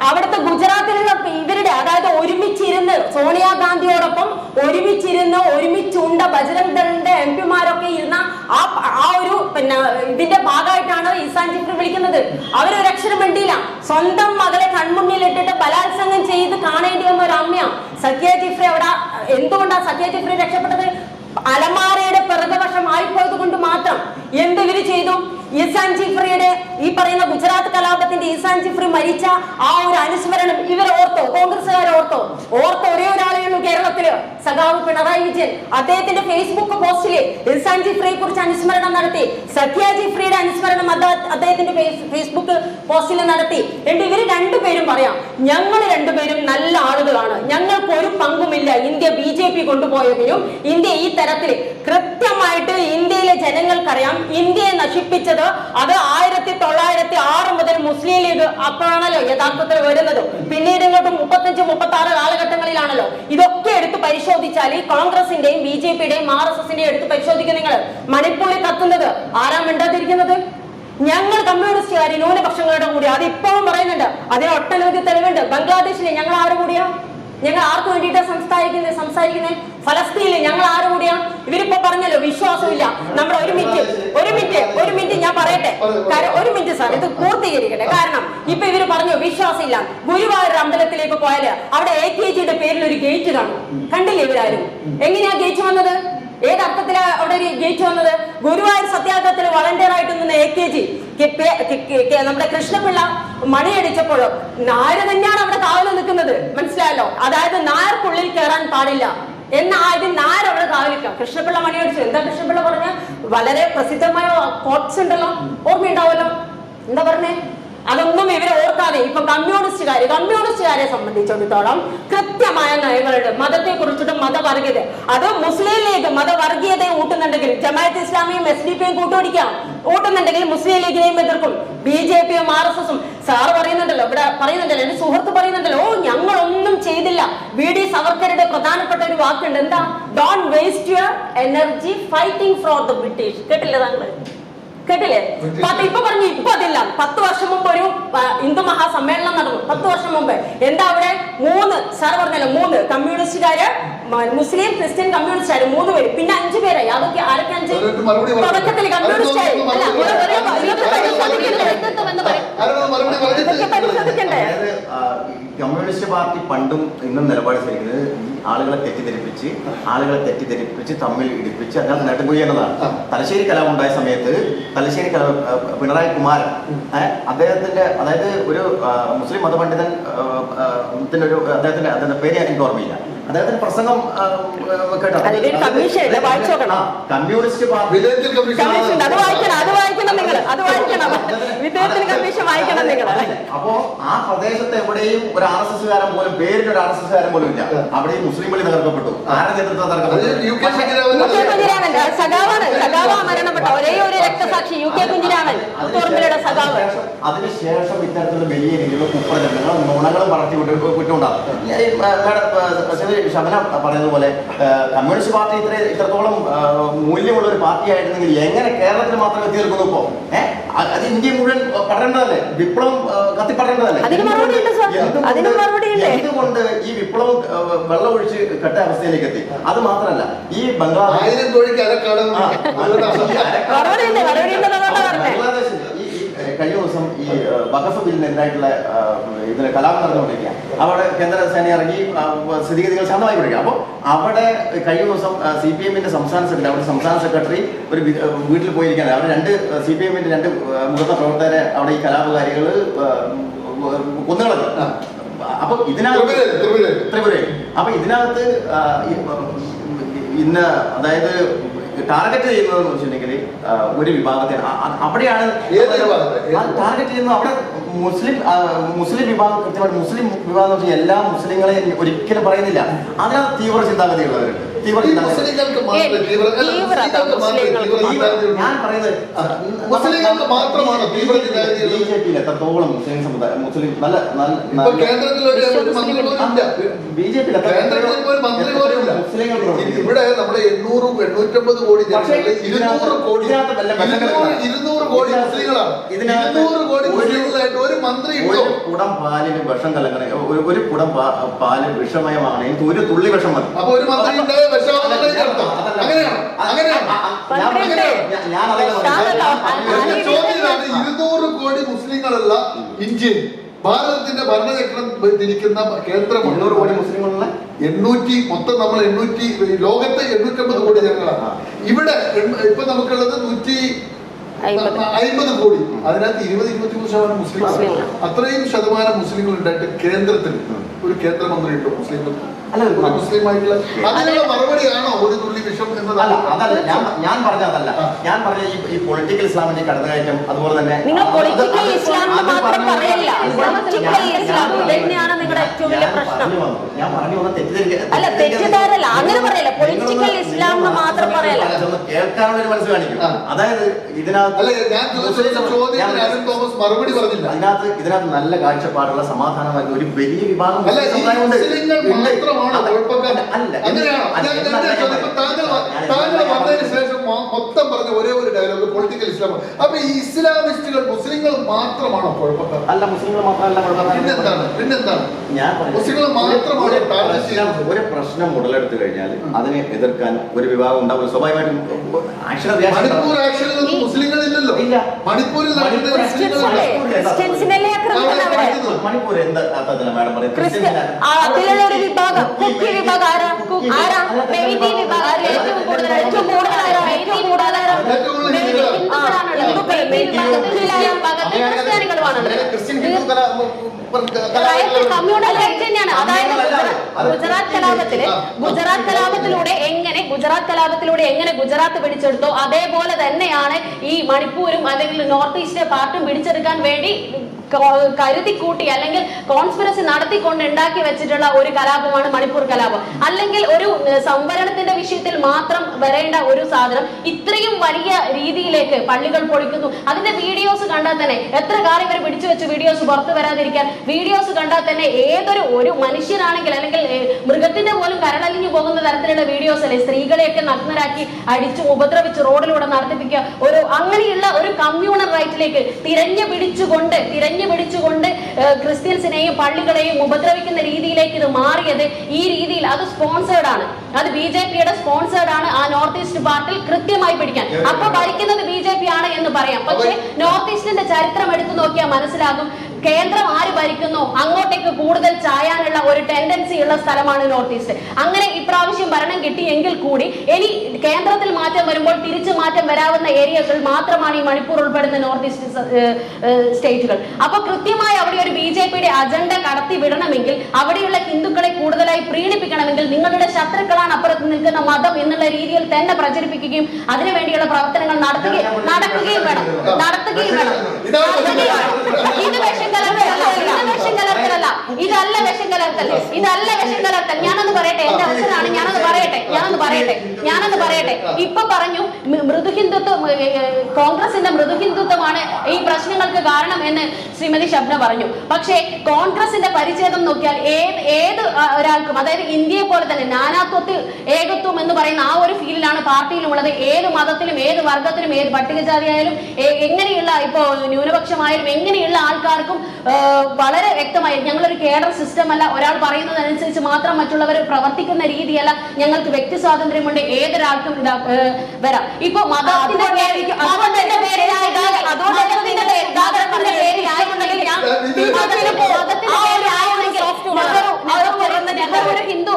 അവിടുത്തെ ഗുജറാത്തിലുള്ള ഇവരുടെ, അതായത് ഒരുമിച്ചിരുന്ന് സോണിയാഗാന്ധിയോടൊപ്പം ഒരുമിച്ചുണ്ട ബജരംഗ് ദളിന്റെ MP-മാരൊക്കെ ഇരുന്ന ആ ഒരു ഇതിന്റെ ഭാഗമായിട്ടാണ് ഇർസാൻ ജിഫ്രി വിളിക്കുന്നത്. അവരൊരു അക്ഷരം വേണ്ടിയില്ല. സ്വന്തം മകളെ കൺമുന്നിലിട്ടിട്ട് ബലാത്സംഗം ചെയ്ത് കാണേണ്ടി വന്ന ഒരു അമ്മയാണ് സഖ്യ ജിഫ്രി. അവിടെ എന്തുകൊണ്ടാണ് സഖ്യ ജിഫ്രി രക്ഷപ്പെട്ടത്? അലമാരയുടെ പിറകുവശം ആയിപ്പോയത് കൊണ്ട് മാത്രം. എന്തിവര് ചെയ്തു? ഇർസാൻ ജിഫ്രിയുടെ ഈ പറയുന്ന ഗുജറാത്ത് കലാപത്തിന്റെ ഇർസാൻ ജിഫ്രി മരിച്ച ആ ഒരു അനുസ്മരണം ഇവർ ഓർത്തോ? കോൺഗ്രസ്സുകാർ ഓർത്തോ? ഒരേ ഒരാളേ ഉള്ളൂ കേരളത്തില്, സഖാവ് പിണറായി വിജയൻ. അദ്ദേഹത്തിന്റെ ഫേസ്ബുക്ക് പോസ്റ്റില് ഇർസാൻ ജിഫ്രിയെ കുറിച്ച് അനുസ്മരണം നടത്തി. സഖ്യ ജിഫ്രിയുടെ അനുസ്മരണം അദ്ദേഹത്തിന്റെ ഫേസ്ബുക്ക് പോസ്റ്റിൽ നടത്തി. എന്നിട്ട് ഇവര് രണ്ടുപേരും പറയാം, ഞങ്ങൾ രണ്ടുപേരും നല്ല ആളുകളാണ്, ഞങ്ങൾക്ക് ഒരു പങ്കുമില്ല ഇന്ത്യ BJP കൊണ്ടുപോയതിനും. ഇന്ത്യ ഈ തരത്തിൽ കൃത്യമായിട്ട് ഇന്ത്യയിലെ ജനങ്ങൾക്കറിയാം. ഇന്ത്യയെ നശിപ്പിച്ചത് അത് 1906 മുതൽ മുസ്ലിം ലീഗ് അപ്പോഴാണല്ലോ യഥാർത്ഥത്തിൽ വരുന്നത്. പിന്നീട് ഇങ്ങോട്ട് 35-36 കാലഘട്ടങ്ങളിലാണല്ലോ. ഇതൊക്കെ എടുത്ത് പരിശോധിച്ചാൽ ഈ കോൺഗ്രസിന്റെയും BJP-യുടെയും RSS-ന്റെയും എടുത്ത് പരിശോധിക്കുക. നിങ്ങൾ മണിപ്പൂരിൽ കത്തുന്നത് ആരാ മിണ്ടാതിരിക്കുന്നത്? ഞങ്ങൾ കമ്മ്യൂണിസ്റ്റുകാർ ന്യൂനപക്ഷങ്ങളുടെ കൂടി അത് ഇപ്പോഴും പറയുന്നുണ്ട്. അതിന് ഒട്ടനവധി തെളിവുണ്ട്. ബംഗ്ലാദേശിലെ ഞങ്ങൾ ആരും കൂടിയാ? ഞങ്ങൾ ആർക്ക് വേണ്ടിയിട്ടാണ് സംസാരിക്കുന്നത്? ഫലസ്തീനിൽ ഞങ്ങൾ ആരും കൂടിയാ? ഇവരിപ്പോ പറഞ്ഞല്ലോ വിശ്വാസമില്ല. നമ്മൾ ഒരു മിനിറ്റ് ഞാൻ പറയട്ടെ. ഒരു മിനിറ്റ് സാർ, ഇത് പൂർത്തീകരിക്കട്ടെ. കാരണം ഇപ്പൊ ഇവര് പറഞ്ഞു വിശ്വാസമില്ല. ഗുരുവായൂർ അമ്പലത്തിലേക്ക് പോയാല് അവിടെ AKGയുടെ പേരിൽ ഒരു ഗേറ്റ് കാണും. കണ്ടില്ലേ ഇവരാരും? എങ്ങനെയാ ഗേറ്റ് വന്നത്? ഏതർത്ഥത്തിലാ അവിടെ ഒരു ഗേറ്റ് വന്നത്? ഗുരുവായൂർ സത്യാഗ്രഹത്തിൽ വളണ്ടിയർ ആയിട്ട് നിന്ന AKG നമ്മുടെ കൃഷ്ണപിള്ള മണിയടിച്ചപ്പോഴും നായർ തന്നെയാണ് അവിടെ കാവല് നിൽക്കുന്നത്. മനസ്സിലായല്ലോ? അതായത് നായർക്കുള്ളിൽ കയറാൻ പാടില്ല എന്നാദ്യം നായർ അവിടെ കാവലിക്കാം. കൃഷ്ണപിള്ള മണിയടിച്ചു. എന്താ കൃഷ്ണപിള്ള പറഞ്ഞ വളരെ പ്രസിദ്ധമായ കോട്ട്സ് ഉണ്ടല്ലോ, ഓർമ്മയുണ്ടാവല്ലോ. എന്താ പറഞ്ഞേ? അതൊന്നും ഇവരെ ഓർക്കാതെ ഇപ്പൊ കമ്മ്യൂണിസ്റ്റുകാരെ സംബന്ധിച്ചിടത്തോളം കൃത്യമായ നയങ്ങളുണ്ട് മതത്തെ കുറിച്ചിട്ടും മതവർഗീയത. അത് മുസ്ലിം ലീഗ് മതവർഗീയതയെ ഊട്ടുന്നുണ്ടെങ്കിൽ ജമാഅത്ത് ഇസ്ലാമിയും SDP-യും ഊട്ടുന്നുണ്ടെങ്കിൽ മുസ്ലിം ലീഗിനെയും എതിർക്കും. BJP-യും RSS-ഉം. സാറ് പറയുന്നുണ്ടല്ലോ, ഇവിടെ പറയുന്നുണ്ടല്ലോ, എന്റെ സുഹൃത്ത് പറയുന്നുണ്ടല്ലോ, ഞങ്ങളൊന്നും ചെയ്തില്ല. VD സവർക്കറുടെ പ്രധാനപ്പെട്ട ഒരു വാക്കുണ്ട്. എന്താ? Don't waste your energy fighting for the British. കേട്ടില്ലേ താങ്കൾ? കേട്ടില്ലേ? ഇപ്പൊ പറഞ്ഞു. ഇപ്പൊ അതില്ല. 10 വർഷം മുമ്പ് ഒരു ഹിന്ദു മഹാസമ്മേളനം നടന്നു. 10 വർഷം മുമ്പ് എന്താ അവിടെ? 3 സാർ പറഞ്ഞല്ലോ, 3 കമ്മ്യൂണിസ്റ്റുകാര്, മുസ്ലിം ക്രിസ്ത്യൻ കമ്മ്യൂണിസ്റ്റുകാർ 3 പേര്, പിന്നെ 5 പേരായി. അതൊക്കെ ആരൊക്കെ? 5 തുടക്കത്തിൽ കമ്മ്യൂണിസ്റ്റായി. പരിശോധിക്കണ്ടേ? കമ്മ്യൂണിസ്റ്റ് പാർട്ടി പണ്ടും ഇന്നും നിലപാട് സ്വീകരിക്കുന്നത് ആളുകളെ തെറ്റിദ്ധരിപ്പിച്ച് തമ്മിൽ ഇടിപ്പിച്ച് അതിനകത്ത് നേട്ടം എന്നതാണ്. തലശ്ശേരി കലാപം ഉണ്ടായ സമയത്ത് തലശ്ശേരി പിണറായി കുമാരൻ അദ്ദേഹത്തിന്റെ, അതായത് ഒരു മുസ്ലിം മതപണ്ഡിതൻ ഒരു അദ്ദേഹത്തിന്റെ പേര് എനിക്ക് ഓർമ്മയില്ല, അദ്ദേഹത്തിന്റെ പ്രസംഗം കേട്ടോ. കമ്മ്യൂണിസ്റ്റ് പാർട്ടി അപ്പോ ആ പ്രദേശത്ത് എവിടെയും ഒരു RSS-കാരൻ പോലും, പേരിന്റെ ഒരു RSS-കാരൻ പോലും ഇല്ല. അവിടെ ഈ മുസ്ലിം പള്ളി തകർക്കപ്പെട്ടു. ആരുടെ നേതൃത്വം തകർക്കപ്പെട്ടു? മരണപ്പെട്ട ഒരേ ഒരു രക്തസാക്ഷി UK കുഞ്ഞിരാമൻ. അതിനുശേഷം ഇത്തരത്തിലുള്ള വലിയ രീതിയിലുള്ള കുപ്രചരണങ്ങളും നുണകളും പറത്തി വിട്ടുണ്ടാകും. ശബന പറയുന്നതുപോലെ കമ്മ്യൂണിസ്റ്റ് പാർട്ടി ഇത്രത്തോളം മൂല്യമുള്ള ഒരു പാർട്ടി ആയിരുന്നെങ്കിൽ എങ്ങനെ കേരളത്തിൽ മാത്രം എത്തി നിൽക്കുന്നു? ഇപ്പോ അത് ഇന്ത്യ മുഴുവൻ പടരേണ്ടതല്ലേ? വിപ്ലവം കത്തിപ്പടരേണ്ടതല്ലേ? എന്തുകൊണ്ട് ഈ വിപ്ലവം വെള്ളം ഒഴിച്ച് കെട്ട അവസ്ഥയിലേക്ക് എത്തി? അത് മാത്രമല്ല, ഈ ബംഗ്ലാദേശ് കഴിഞ്ഞ ദിവസം ഈ വഖഫ് ബില്ലിനെതിരായിട്ടുള്ള ഇതിന് കലാപം നടന്നുകൊണ്ടിരിക്കുക. അവിടെ കേന്ദ്ര സേന ഇറങ്ങി സ്ഥിതിഗതികൾ ശാന്തമായി കൊടുക്കുക. അപ്പോൾ അവിടെ കഴിഞ്ഞ ദിവസം CPM-ന്റെ സംസ്ഥാന സെക്രട്ടറി ഒരു വീട്ടിൽ പോയിരിക്കുകയാണ്. അവിടെ 2 CPM-ന്റെ 2 മുതിർന്ന പ്രവർത്തകരെ അവിടെ ഈ കലാപകാരികൾ കൊന്നുകളഞ്ഞു. അപ്പൊ ഇതിനകത്ത് ത്രിപുരയിൽ അപ്പൊ ഇതിനകത്ത് അതായത് ടാർഗറ്റ് ചെയ്യുന്നതെന്ന് വെച്ചിട്ടുണ്ടെങ്കിൽ ഒരു വിഭാഗത്തിന് അവിടെയാണ് ടാർഗറ്റ് ചെയ്യുന്നത്. അവിടെ മുസ്ലിം വിഭാഗം, കൃത്യമായിട്ട് മുസ്ലിം വിഭാഗം എന്ന് വെച്ചാൽ എല്ലാ മുസ്ലിങ്ങളെയും ഒരിക്കലും പറയുന്നില്ല. അതിനകത്ത് തീവ്ര ചിന്താഗതിയുള്ളവരുണ്ട്. ഞാൻ പറയുന്നത് BJP-യിൽ എത്രത്തോളം മുസ്ലിം സമുദായം, മുസ്ലിം നല്ല BJP-യിൽ ഇവിടെ നമ്മുടെ 850 കോടി ജനങ്ങളിൽ 200 കോടി മുസ്ലിങ്ങളാണ്. 200 കോടി മുസ്ലിങ്ങളായിട്ട് ഒരു മന്ത്രി കുടം പാലിന് വിഷം കലങ്ങണ, ഒരു കുടം പാല് വിഷമയമാണ്, ഒരു തുള്ളി വിഷം മതി. അപ്പൊ ഒരു മന്ത്രി അങ്ങനെയാണ്. 200 കോടി മുസ്ലിങ്ങളുള്ള ഇന്ത്യയിൽ ഭാരതത്തിന്റെ ഭരണചക്രം തിരിക്കുന്ന കേന്ദ്രം 800 കോടി മുസ്ലിങ്ങളുള്ള 800 മൊത്തം നമ്മൾ 800 ലോകത്തെ 850 കോടി ജനങ്ങളാണ്. ഇവിടെ ഇപ്പൊ നമുക്കുള്ളത് 150 കോടി. അതിനകത്ത് 20-23% മുസ്ലിങ്ങൾ. അത്രയും ശതമാനം മുസ്ലിങ്ങൾ ഉണ്ടായിട്ട് കേന്ദ്രത്തിൽ ഒരു കേന്ദ്രമന്ത്രി ഉണ്ടോ മുസ്ലിങ്ങൾക്ക്? മുസ്ലിം ആയിട്ടുള്ള അതിനുള്ള മറുപടിയാണോ ഒരു തുള്ളി വിഷം എന്നതല്ല? അതല്ല ഞാൻ പറഞ്ഞതല്ല. ഞാൻ പറഞ്ഞ ഈ പൊളിറ്റിക്കൽ ഇസ്ലാമിന്റെ കടന്നുകയറ്റം, അതുപോലെ തന്നെ പൊളിറ്റിക്കൽ ഇസ്ലാം മാത്രം പറയല്ല, പൊളിറ്റിക്കൽ ഇസ്ലാം തന്നെയാണ് നിങ്ങളുടെ ഏറ്റവും വലിയ പ്രശ്നം. ഞാൻ പറഞ്ഞു അല്ല, തെറ്റിദ്ധാരല്ല, അങ്ങനെ പറയല്ല. പൊളിറ്റിക്കൽ ഇസ്ലാം മാത്രം പറയല്ല, കേൾക്കാനുള്ള ഒരു മനസ്സ് കാണിക്കും. അതായത് ഇതിനകത്ത് നല്ല കാഴ്ചപ്പാടുള്ള സമാധാനമായി ഒരു വലിയ വിഭാഗം താങ്കൾ വന്നതിന് ശേഷം മൊത്തം പറഞ്ഞ ഒരേ ഒരു ഡയലോഗ് പൊളിറ്റിക്കൽ ഇസ്ലാം. അപ്പൊ ഈ ഇസ്ലാമിസ്റ്റുകൾ മുസ്ലിങ്ങൾ മാത്രമാണോ കുഴപ്പക്കാർ? അല്ല, മുസ്ലിങ്ങൾ മാത്രമല്ല പിന്നെന്താണ് ഞാൻ മുസ്ലിങ്ങൾ മാത്രമാണ് ഒരു പ്രശ്നം ഉടലെടുത്തു കഴിഞ്ഞാൽ അതിനെ എതിർക്കാൻ ഒരു വിഭാഗം ഉണ്ടാവില്ല. സ്വാഭാവികമായിട്ടും മണിപ്പൂർ ആക്ഷനിൽ മുസ്ലിങ്ങളില്ലല്ലോ. ഇല്ല, മണിപ്പൂരിൽ മണിപ്പൂർ എന്താ മാഡം പറയുന്നത്? അതിലൊരു വിഭാഗം കുക്കി വിഭാഗം ഗുജറാത്ത് കലാപത്തിലൂടെ എങ്ങനെ ഗുജറാത്ത് പിടിച്ചെടുത്തോ അതേപോലെ തന്നെയാണ് ഈ മണിപ്പൂരും അല്ലെങ്കിൽ നോർത്ത് ഈസ്റ്റ് പാർട്ടും പിടിച്ചെടുക്കാൻ വേണ്ടി കരുതി കൂട്ടി അല്ലെങ്കിൽ കോൺസ്പിറസി നടത്തിക്കൊണ്ട് ഉണ്ടാക്കി വെച്ചിട്ടുള്ള ഒരു കലാപമാണ് മണിപ്പൂർ കലാപം. അല്ലെങ്കിൽ ഒരു സംവരണത്തിന്റെ വിഷയത്തിൽ മാത്രം വരേണ്ട ഒരു സാധനം ഇത്രയും വലിയ രീതിയിലേക്ക് പള്ളികൾ പൊളിക്കുന്നു. അതിന്റെ വീഡിയോസ് കണ്ടാൽ തന്നെ എത്ര കാലം ഇവർ പിടിച്ചു വെച്ച് വീഡിയോസ് പുറത്തു വരാതിരിക്കാൻ? വീഡിയോസ് കണ്ടാൽ തന്നെ ഒരു മനുഷ്യനാണെങ്കിൽ അല്ലെങ്കിൽ മൃഗത്തിന്റെ പോലും കരളലിഞ്ഞു പോകുന്ന തരത്തിലുള്ള വീഡിയോസ് അല്ലേ? സ്ത്രീകളെയൊക്കെ നഗ്നരാക്കി അടിച്ചു ഉപദ്രവിച്ച് റോഡിലൂടെ നടത്തിപ്പിക്കുക. അങ്ങനെയുള്ള ഒരു കമ്മ്യൂണൽ റൈറ്റിലേക്ക് തിരഞ്ഞു പിടിച്ചുകൊണ്ട് ക്രിസ്ത്യൻസിനെയും പള്ളികളെയും ഉപദ്രവിക്കുന്ന രീതിയിലേക്ക് ഇത് മാറിയത് ഈ രീതിയിൽ അത് സ്പോൺസേർഡ് ആണ്. അത് BJPയുടെ സ്പോൺസേർഡ് ആണ്. ആ നോർത്ത് ഈസ്റ്റ് പാർട്ടിൽ കൃത്യമായി പിടിക്കാൻ അപ്പൊ ഭരിക്കുന്നത് BJP ആണ് എന്ന് പറയാം. പക്ഷെ നോർത്ത് ഈസ്റ്റിന്റെ ചരിത്രം എടുത്തു നോക്കിയാൽ മനസ്സിലാകും കേന്ദ്രം ആര് ഭരിക്കുന്നു അങ്ങോട്ടേക്ക് കൂടുതൽ ചായാനുള്ള ഒരു ടെൻഡൻസി ഉള്ള സ്ഥലമാണ് നോർത്ത് ഈസ്റ്റ്. അങ്ങനെ ഇപ്രാവശ്യം ഭരണം കിട്ടിയെങ്കിൽ കൂടി ഇനി കേന്ദ്രത്തിൽ മാറ്റം വരുമ്പോൾ തിരിച്ചു മാറ്റം വരാവുന്ന ഏരിയകൾ മാത്രമാണ് ഈ മണിപ്പൂർ ഉൾപ്പെടുന്ന നോർത്ത് ഈസ്റ്റ് സ്റ്റേറ്റുകൾ. അപ്പൊ കൃത്യമായി അവിടെ ഒരു BJPയുടെ അജണ്ട കടത്തി വിടണമെങ്കിൽ അവിടെയുള്ള ഹിന്ദുക്കളെ കൂടുതലായി പ്രീണിപ്പിക്കണമെങ്കിൽ നിങ്ങളുടെ ശത്രുക്കളാണ് അപ്പുറത്ത് നിൽക്കുന്ന മതം എന്നുള്ള രീതിയിൽ തന്നെ പ്രചരിപ്പിക്കുകയും അതിനുവേണ്ടിയുള്ള പ്രവർത്തനങ്ങൾ നടത്തുകയും വേണം. ഇത് വിഷം കലർത്തലല്ല. ഇതല്ല വിഷം കലർത്തൽ. ഞാനൊന്ന് പറയട്ടെ, എന്റെ അവസരമാണ്. ഞാനൊന്ന് പറയട്ടെ. ഇപ്പൊ പറഞ്ഞു മൃദുഹിന്ദുത്വം, കോൺഗ്രസിന്റെ മൃദുഹിന്ദുത്വമാണ് ഈ പ്രശ്നങ്ങൾക്ക് കാരണം എന്ന് ശ്രീമതി ഷബ്ന പറഞ്ഞു. പക്ഷേ കോൺഗ്രസിന്റെ പരിച്ഛേദം നോക്കിയാൽ ഏത് ഒരാൾക്കും, അതായത് ഇന്ത്യയെ പോലെ തന്നെ നാനാത്വത്തിൽ ഏകത്വം എന്ന് പറയുന്ന ആ ഒരു ഫീലിലാണ് പാർട്ടിയിലുള്ളത്. ഏത് മതത്തിലും ഏത് വർഗത്തിലും ഏത് പട്ടികജാതിയായാലും എങ്ങനെയുള്ള ഇപ്പോ ന്യൂനപക്ഷമായാലും എങ്ങനെയുള്ള ആൾക്കാർക്കും വളരെ വ്യക്തമായി ഞങ്ങളൊരു കേഡർ സിസ്റ്റം അല്ല. ഒരാൾ പറയുന്നതനുസരിച്ച് മാത്രം മറ്റുള്ളവർ പ്രവർത്തിക്കുന്ന രീതിയല്ല. ഞങ്ങൾക്ക് വ്യക്തി സ്വാതന്ത്ര്യമുണ്ട്. ഏതൊരാൾക്കും വരാം. ഇപ്പൊ മതത്തിന്റെ ഒരു ഹിന്ദു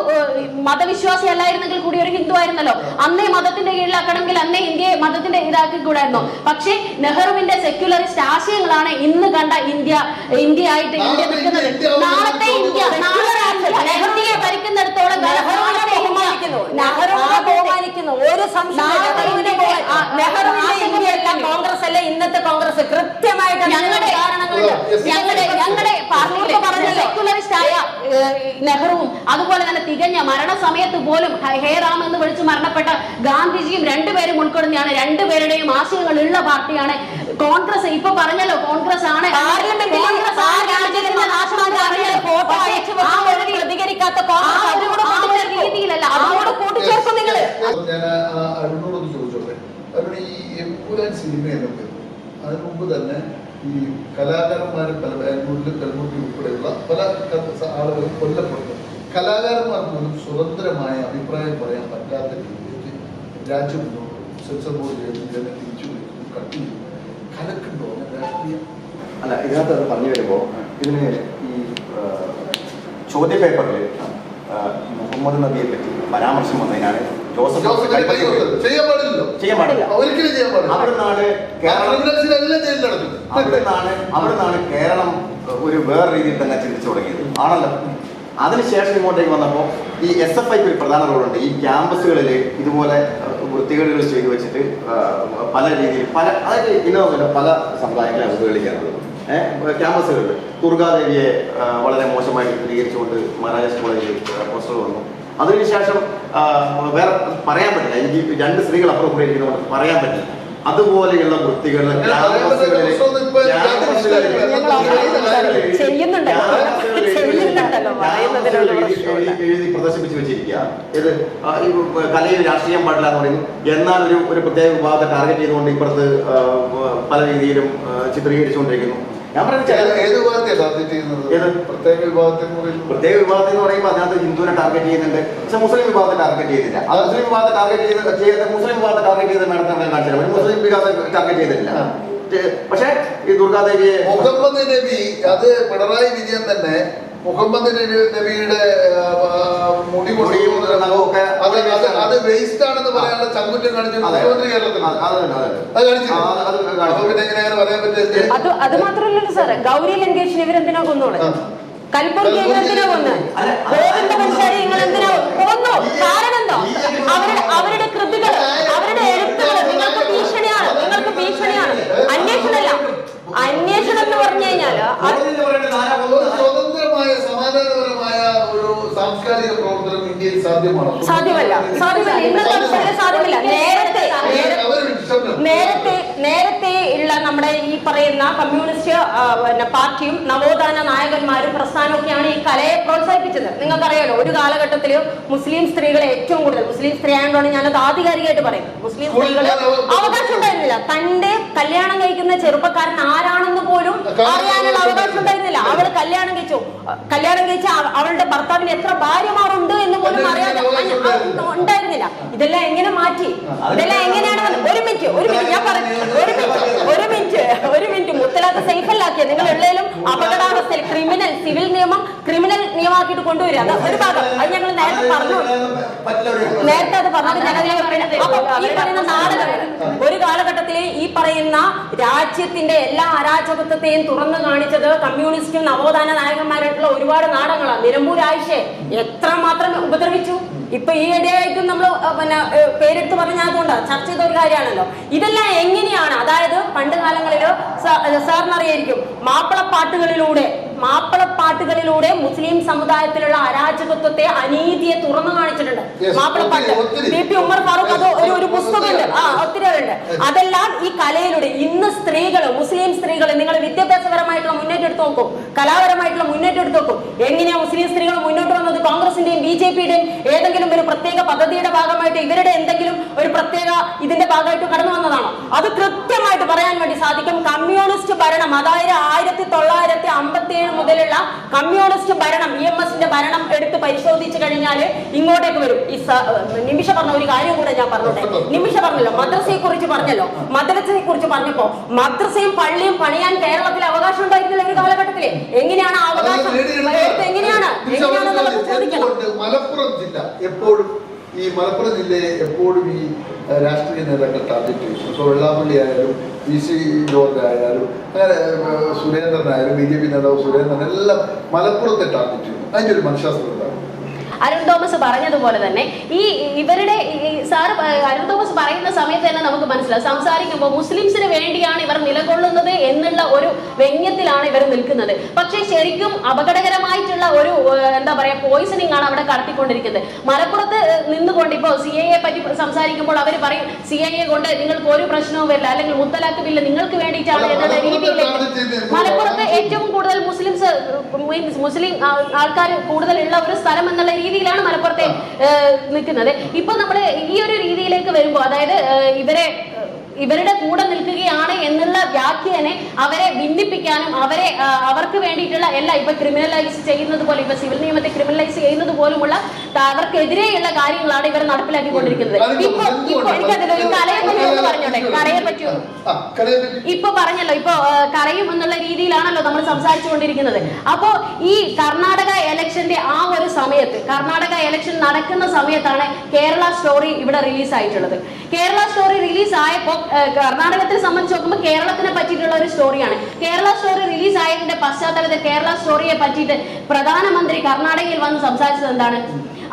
മതവിശ്വാസി അല്ലായിരുന്നെങ്കിൽ കൂടി ഒരു ഹിന്ദു ആയിരുന്നല്ലോ. അന്നേ മതത്തിന്റെ കീഴിലാക്കണമെങ്കിൽ അന്നേ ഇന്ത്യയെ മതത്തിന്റെ ഇതാക്കി കൂടായിരുന്നു. പക്ഷേ നെഹ്റുവിന്റെ സെക്യുലറിസ്റ്റ് ആശയങ്ങളാണ് ഇന്ന് കണ്ട ഇന്ത്യയായിട്ട് ഇന്ത്യ നിൽക്കുന്നത്. നാളത്തെ ഇന്ത്യ നെഹ്റുവിനെ ഭരിക്കുന്നിടത്തോളം ബഹുമാനിക്കുന്നു. ഒരു സംശയം കോൺഗ്രസ് അല്ല ഇന്നത്തെ കോൺഗ്രസ് കൃത്യമായിട്ട് ഞങ്ങളുടെ പാർട്ടിയിലെ സെക്യുലറിസ്റ്റ് ആയ നെഹ്റുവും അതുപോലെ തന്നെ തികഞ്ഞ മരണസമയത്ത് പോലും ഹേ റാം എന്ന് വിളിച്ച് മരണപ്പെട്ട ഗാന്ധിജിയും രണ്ടുപേരും ഉൾക്കൊള്ളുന്നതാണ്. രണ്ടുപേരുടെയും ആശയങ്ങൾ ഉള്ള പാർട്ടിയാണ് കോൺഗ്രസ്. ഇപ്പൊ പറഞ്ഞല്ലോ കോൺഗ്രസ് ആണ് പ്രതികരിക്കാത്ത രീതിയിലല്ല. അതോട് കൂട്ടിച്ചേർക്കും നിങ്ങൾ. ഞാൻ അരുണോടൊന്ന് ചോദിച്ചോട്ടെ, അരുൺ, ഈ എമ്പുരാൻ സിനിമയിലൊക്കെ അതിനു മുമ്പ് തന്നെ ഈ കലാകാരന്മാരും പല ബാംഗ്ലൂരിലും കൽമുട്ടി ഉൾപ്പെടെയുള്ള പല ആളുകളും കൊല്ലപ്പെട്ടു. കലാകാരന്മാർ പോലും സ്വതന്ത്രമായ അഭിപ്രായം പറയാൻ പറ്റാത്ത രീതിയിലേക്ക് രാജ്യം മുന്നോട്ട് സെൻസർ ബോർഡ് ചെയ്യുന്നു, തിരിച്ചു വിളിക്കുന്നു, കട്ട് ചെയ്യുന്നു. കലക്കുണ്ടോ രാഷ്ട്രീയം? അല്ല, ഇതിനകത്ത് അത് പറഞ്ഞു വരുമ്പോൾ ഇതിന് ഈ ചോദ്യ പേപ്പറിൽ മുഹമ്മദ് നബിയെ പറ്റി പരാമർശം വന്നതിനാണ് ജോസഫ് ചെയ്യാൻ പാടില്ല. അവിടുന്നാണ് കേരളം ഒരു വേറെ രീതിയിൽ തന്നെ ചിന്തിച്ചു തുടങ്ങിയത് ആണല്ലോ. അതിനുശേഷം ഇങ്ങോട്ടേക്ക് വന്നപ്പോൾ ഈ SFIക്ക് ഒരു പ്രധാന റോളുണ്ട്. ഈ ക്യാമ്പസുകളിൽ ഇതുപോലെ വൃത്തികേടുകൾ ചെയ്തു വെച്ചിട്ട് പല രീതിയിൽ അതായത് ഇന്നോവല്ല പല സമുദായങ്ങളെ അവഹേളിക്കാനുള്ളത്. ക്യാമ്പസുകളിൽ ദുർഗാദേവിയെ വളരെ മോശമായി ചിത്രീകരിച്ചുകൊണ്ട് മഹാരാജാസ് കോളേജിൽ പോസ്റ്റർ വന്നു. അതിനുശേഷം വേറെ പറയാൻ പറ്റില്ല. എനിക്ക് 2 സ്ത്രീകൾ അപ്പുറം കൂടെ ഇരിക്കുന്നതുകൊണ്ട് പറയാൻ പറ്റില്ല. അതുപോലെയുള്ള വൃത്തികളുടെ എഴുതി പ്രദർശിപ്പിച്ച് വെച്ചിരിക്കുക. ഇത് കലയിൽ രാഷ്ട്രീയം പാടില്ല എന്ന് പറയുന്നു. എന്നാൽ ഒരു പ്രത്യേക വിഭാഗത്തെ ടാർഗറ്റ് ചെയ്തുകൊണ്ട് ഇപ്പുറത്ത് പല രീതിയിലും ചിത്രീകരിച്ചുകൊണ്ടിരിക്കുന്നു. ഞാൻ പ്രത്യേക വിഭാഗത്തെ എന്ന് പറയുമ്പോൾ അതിനകത്ത് ഹിന്ദുവിനെ ടാർഗറ്റ് ചെയ്യുന്നുണ്ട്, പക്ഷെ മുസ്ലിം വിഭാഗത്തെ ടാർഗറ്റ് ചെയ്തില്ല. അത് മുസ്ലിം വിഭാഗത്തെ ടാർഗറ്റ് ചെയ്ത് നടത്താൻ കാണിച്ചില്ല, മുസ്ലിം വിഭാഗത്തെ ടാർഗറ്റ് ചെയ്തിട്ടില്ല. പക്ഷെ ഈ ദുർഗാദേവിയെ മുഹമ്മദ് നബി, അത് പിണറായി വിജയൻ തന്നെ മുഹമ്മദ് നബിയുടെ മുടി നഖമൊക്കെ അത് വേസ്റ്റ് ആണെന്ന് പറയാനുള്ള ചങ്കുറ്റം കാണിച്ചു മുഖ്യമന്ത്രി കേരളത്തിൽ പിന്നെ എങ്ങനെ പറയാൻ പറ്റില്ല. അത് മാത്രമല്ലല്ലോ സാറേ, ഗൗരി ലങ്കേഷിന് ഇവരെന്തിനാ കൊന്നോളെ? കൽബുർഗി എന്തിനാ കൊന്ന്? ഗോവിന്ദ മൻസാരി നിങ്ങൾ എന്തിനാ കൊന്നു? കാരണം എന്തോ അവരുടെ കൃതികൾ, അവരുടെ എഴുത്തുകൾ നിങ്ങൾക്ക് ഭീഷണിയാണ്. അന്വേഷണം എന്ന് പറഞ്ഞു കഴിഞ്ഞാല് സ്വതന്ത്രമായ സമാധാനപരമായ ഒരു സാംസ്കാരിക പ്രവർത്തനം ഇന്ത്യയിൽ സാധ്യമല്ല. നേരത്തെ ഉള്ള നമ്മുടെ ഈ പറയുന്ന കമ്മ്യൂണിസ്റ്റ് പാർട്ടിയും നവോത്ഥാന നായകന്മാരും പ്രസ്ഥാനമൊക്കെയാണ് ഈ കലയെ പ്രോത്സാഹിപ്പിച്ചത്. നിങ്ങൾക്കറിയാലോ, ഒരു കാലഘട്ടത്തിൽ മുസ്ലിം സ്ത്രീകളെ ഏറ്റവും കൂടുതൽ, മുസ്ലിം സ്ത്രീ ആയതുകൊണ്ടാണ് ഞാനത് ആധികാരികമായിട്ട് പറയുന്നത്, മുസ്ലിം സ്ത്രീകള് അവകാശം ഉണ്ടായിരുന്നില്ല. തന്റെ കല്യാണം കഴിക്കുന്ന ചെറുപ്പക്കാരൻ ആരാണെന്ന് പോലും അറിയാനുള്ള അവകാശം ഉണ്ടായിരുന്നില്ല. അവള് കല്യാണം കഴിച്ച അവളുടെ ഭർത്താവിന് എത്ര ഭാര്യമാരുണ്ട് എന്ന് പോലും അറിയാൻ ഉണ്ടായിരുന്നില്ല. ഇതെല്ലാം എങ്ങനെ മാറ്റി? ഇതെല്ലാം എങ്ങനെയാണ്? ഒരു മിനിറ്റ് മുത്തലാഖ് സേഫല്ലാക്കിയ നിങ്ങൾ എവിടെയും അപകടാവസ്ഥയിൽ സിവിൽ നിയമം ക്രിമിനൽ നിയമമാക്കിയിട്ട് കൊണ്ടുവരിക. അത് ഒരു ഭാഗം, അത് ഞങ്ങൾ നേരത്തെ അത് പറഞ്ഞത് ഈ പറയുന്ന നാടകങ്ങൾ ഒരു കാലഘട്ടത്തിലെ ഈ പറയുന്ന രാജ്യത്തിന്റെ എല്ലാ അരാജകത്വത്തെയും തുറന്നു കാണിച്ചത് കമ്മ്യൂണിസ്റ്റും നവോത്ഥാന നായകന്മാരായിട്ടുള്ള ഒരുപാട് നാടകങ്ങളാണ്. നിലമ്പൂർ ആയിഷയെ എത്രമാത്രം ഉപദ്രവിച്ചു. ഇപ്പൊ ഈ ഇടയായിട്ടും നമ്മൾ പേരെടുത്ത് പറഞ്ഞതുകൊണ്ട് ചർച്ച ചെയ്ത ഒരു കാര്യമാണല്ലോ. ഇതെല്ലാം എങ്ങനെയാണ്? അതായത് പണ്ട് കാലങ്ങളിൽ സാറിനറിയായിരിക്കും, മാപ്പിളപ്പാട്ടുകളിലൂടെ മുസ്ലിം സമുദായത്തിലുള്ള അരാജകത്വത്തെ, അനീതിയെ തുറന്നു കാണിച്ചിട്ടുണ്ട്. മാപ്പിളപ്പാട്ട് പി ഉമ്മർ ഫാറൂഖ്, അത് ഒരു പുസ്തകമുണ്ട്, ഒത്തിരികളുണ്ട്. അതെല്ലാം ഈ കലയിലൂടെ ഇന്ന് മുസ്ലിം സ്ത്രീകൾ നിങ്ങൾ വിദ്യാഭ്യാസപരമായിട്ടുള്ള മുന്നേറ്റം എടുത്ത് നോക്കും, കലാപരമായിട്ടുള്ള മുന്നേറ്റം എടുത്ത് നോക്കും. എങ്ങനെയാ മുസ്ലിം സ്ത്രീകൾ മുന്നോട്ട് വന്നത്? കോൺഗ്രസിന്റെയും BJP-യുടെയും ഏതെങ്കിലും ഒരു പ്രത്യേക പദ്ധതിയുടെ ഭാഗമായിട്ട്, ഇവരുടെ എന്തെങ്കിലും ഒരു പ്രത്യേക ഇതിന്റെ ഭാഗമായിട്ട് കടന്നു വന്നതാണോ? അത് കൃത്യമായിട്ട് പറയാൻ വേണ്ടി സാധിക്കും. കമ്മ്യൂണിസ്റ്റ് ഭരണം, അതായത് 1957 മുതലുള്ള കമ്മ്യൂണിസ്റ്റ് ഭരണം, EMSന്റെ ഭരണം എടുത്ത് പരിശോധിച്ചു കഴിഞ്ഞാൽ ഇങ്ങോട്ടേക്ക് വരും. ഈ നിമിഷ പറഞ്ഞ ഒരു കാര്യം കൂടെ ഞാൻ പറഞ്ഞോട്ടെ. നിമിഷ പറഞ്ഞല്ലോ, മദ്രസയെ കുറിച്ച് പറഞ്ഞപ്പോ മദ്രസയും പള്ളിയും പണിയാൻ കേരളത്തിൽ അവകാശം ഉണ്ടായിരുന്നില്ല ഒരു കാലഘട്ടത്തില്. എങ്ങനെയാണ് അവകാശം? എങ്ങനെയാണ് ചോദിക്കണം. മലപ്പുറം ജില്ല എപ്പോഴും മലപ്പുറം ജില്ലയെ എപ്പോഴും ഈ രാഷ്ട്രീയ നേതാക്കൾ ടാർഗറ്റ് ചെയ്തു. ഇപ്പോൾ വെള്ളാപ്പള്ളി ആയാലും PC ജോർജ് ആയാലും അങ്ങനെ സുരേന്ദ്രനായാലും BJP നേതാവ് സുരേന്ദ്രൻ എല്ലാം മലപ്പുറത്തെ ടാർഗറ്റ് ചെയ്തു. അതിൻ്റെ ഒരു മനഃശാസ്ത്രം എന്താണ്? അരുൺ തോമസ് പറഞ്ഞതുപോലെ തന്നെ ഇവരുടെ സാറ് അരുൺ തോമസ് പറയുന്ന സമയത്ത് തന്നെ നമുക്ക് മനസ്സിലാവും, സംസാരിക്കുമ്പോൾ മുസ്ലിംസിന് വേണ്ടിയാണ് ഇവർ നിലകൊള്ളുന്നത് എന്നുള്ള ഒരു വ്യംഗ്യത്തിലാണ് ഇവർ നിൽക്കുന്നത്. പക്ഷേ ശരിക്കും അപകടകരമായിട്ടുള്ള ഒരു എന്താ പറയാ പോയിസണിങ് ആണ് അവിടെ കടത്തിക്കൊണ്ടിരിക്കുന്നത്. മലപ്പുറത്ത് നിന്നുകൊണ്ട് ഇപ്പോൾ CAA പറ്റി സംസാരിക്കുമ്പോൾ അവർ പറയും CAA കൊണ്ട് നിങ്ങൾക്ക് ഒരു പ്രശ്നവും വരില്ല, അല്ലെങ്കിൽ മുത്തലാഖ് ബില്ല് നിങ്ങൾക്ക് വേണ്ടിയിട്ടാണ് എന്നുള്ള രീതിയിലേക്ക്. മലപ്പുറത്ത് ഏറ്റവും കൂടുതൽ മുസ്ലിം ആൾക്കാർ കൂടുതലുള്ള ഒരു സ്ഥലം എന്നുള്ള രീതിയിലാണ് മലപ്പുറത്തെ നിൽക്കുന്നത്. ഇപ്പൊ നമ്മള് ഈ ഒരു രീതിയിലേക്ക് വരുമ്പോൾ, അതായത് ഇവരുടെ കൂടെ നിൽക്കുകയാണ് എന്നുള്ള വ്യാഖ്യാനെ അവരെ ഭിന്നിപ്പിക്കാനും അവർക്ക് വേണ്ടിയിട്ടുള്ള എല്ലാ ഇപ്പൊ ക്രിമിനലൈസ് ചെയ്യുന്നത് പോലെ, ഇപ്പൊ സിവിൽ നിയമത്തെ ക്രിമിനലൈസ് ചെയ്യുന്നത് പോലുമുള്ള അവർക്കെതിരെയുള്ള കാര്യങ്ങളാണ് ഇവർ നടപ്പിലാക്കിക്കൊണ്ടിരിക്കുന്നത്. ഇപ്പൊ എനിക്കതിലൊരു കലയെ പറ്റി ഒന്ന് പറഞ്ഞോട്ടെ. കലയെ പറ്റിയോ ഇപ്പൊ പറഞ്ഞല്ലോ, ഇപ്പൊ കലയും എന്നുള്ള രീതിയിലാണല്ലോ നമ്മൾ സംസാരിച്ചുകൊണ്ടിരിക്കുന്നത്. അപ്പോ ഈ കർണാടക ഇലക്ഷന്റെ ആ ഒരു സമയത്ത്, കർണാടക ഇലക്ഷൻ നടക്കുന്ന സമയത്താണ് കേരള സ്റ്റോറി ഇവിടെ റിലീസ് ആയിട്ടുള്ളത്. കേരള സ്റ്റോറി റിലീസ് ആയപ്പോ കർണാടകത്തെ സംബന്ധിച്ച് നോക്കുമ്പോൾ കേരളത്തിനെ പറ്റിയിട്ടുള്ള ഒരു സ്റ്റോറിയാണ്. കേരള സ്റ്റോറി റിലീസ് ആയതിന്റെ പശ്ചാത്തലത്തിൽ കേരള സ്റ്റോറിയെ പറ്റിയിട്ട് പ്രധാനമന്ത്രി കർണാടകയിൽ വന്ന് സംസാരിച്ചത് എന്താണ്?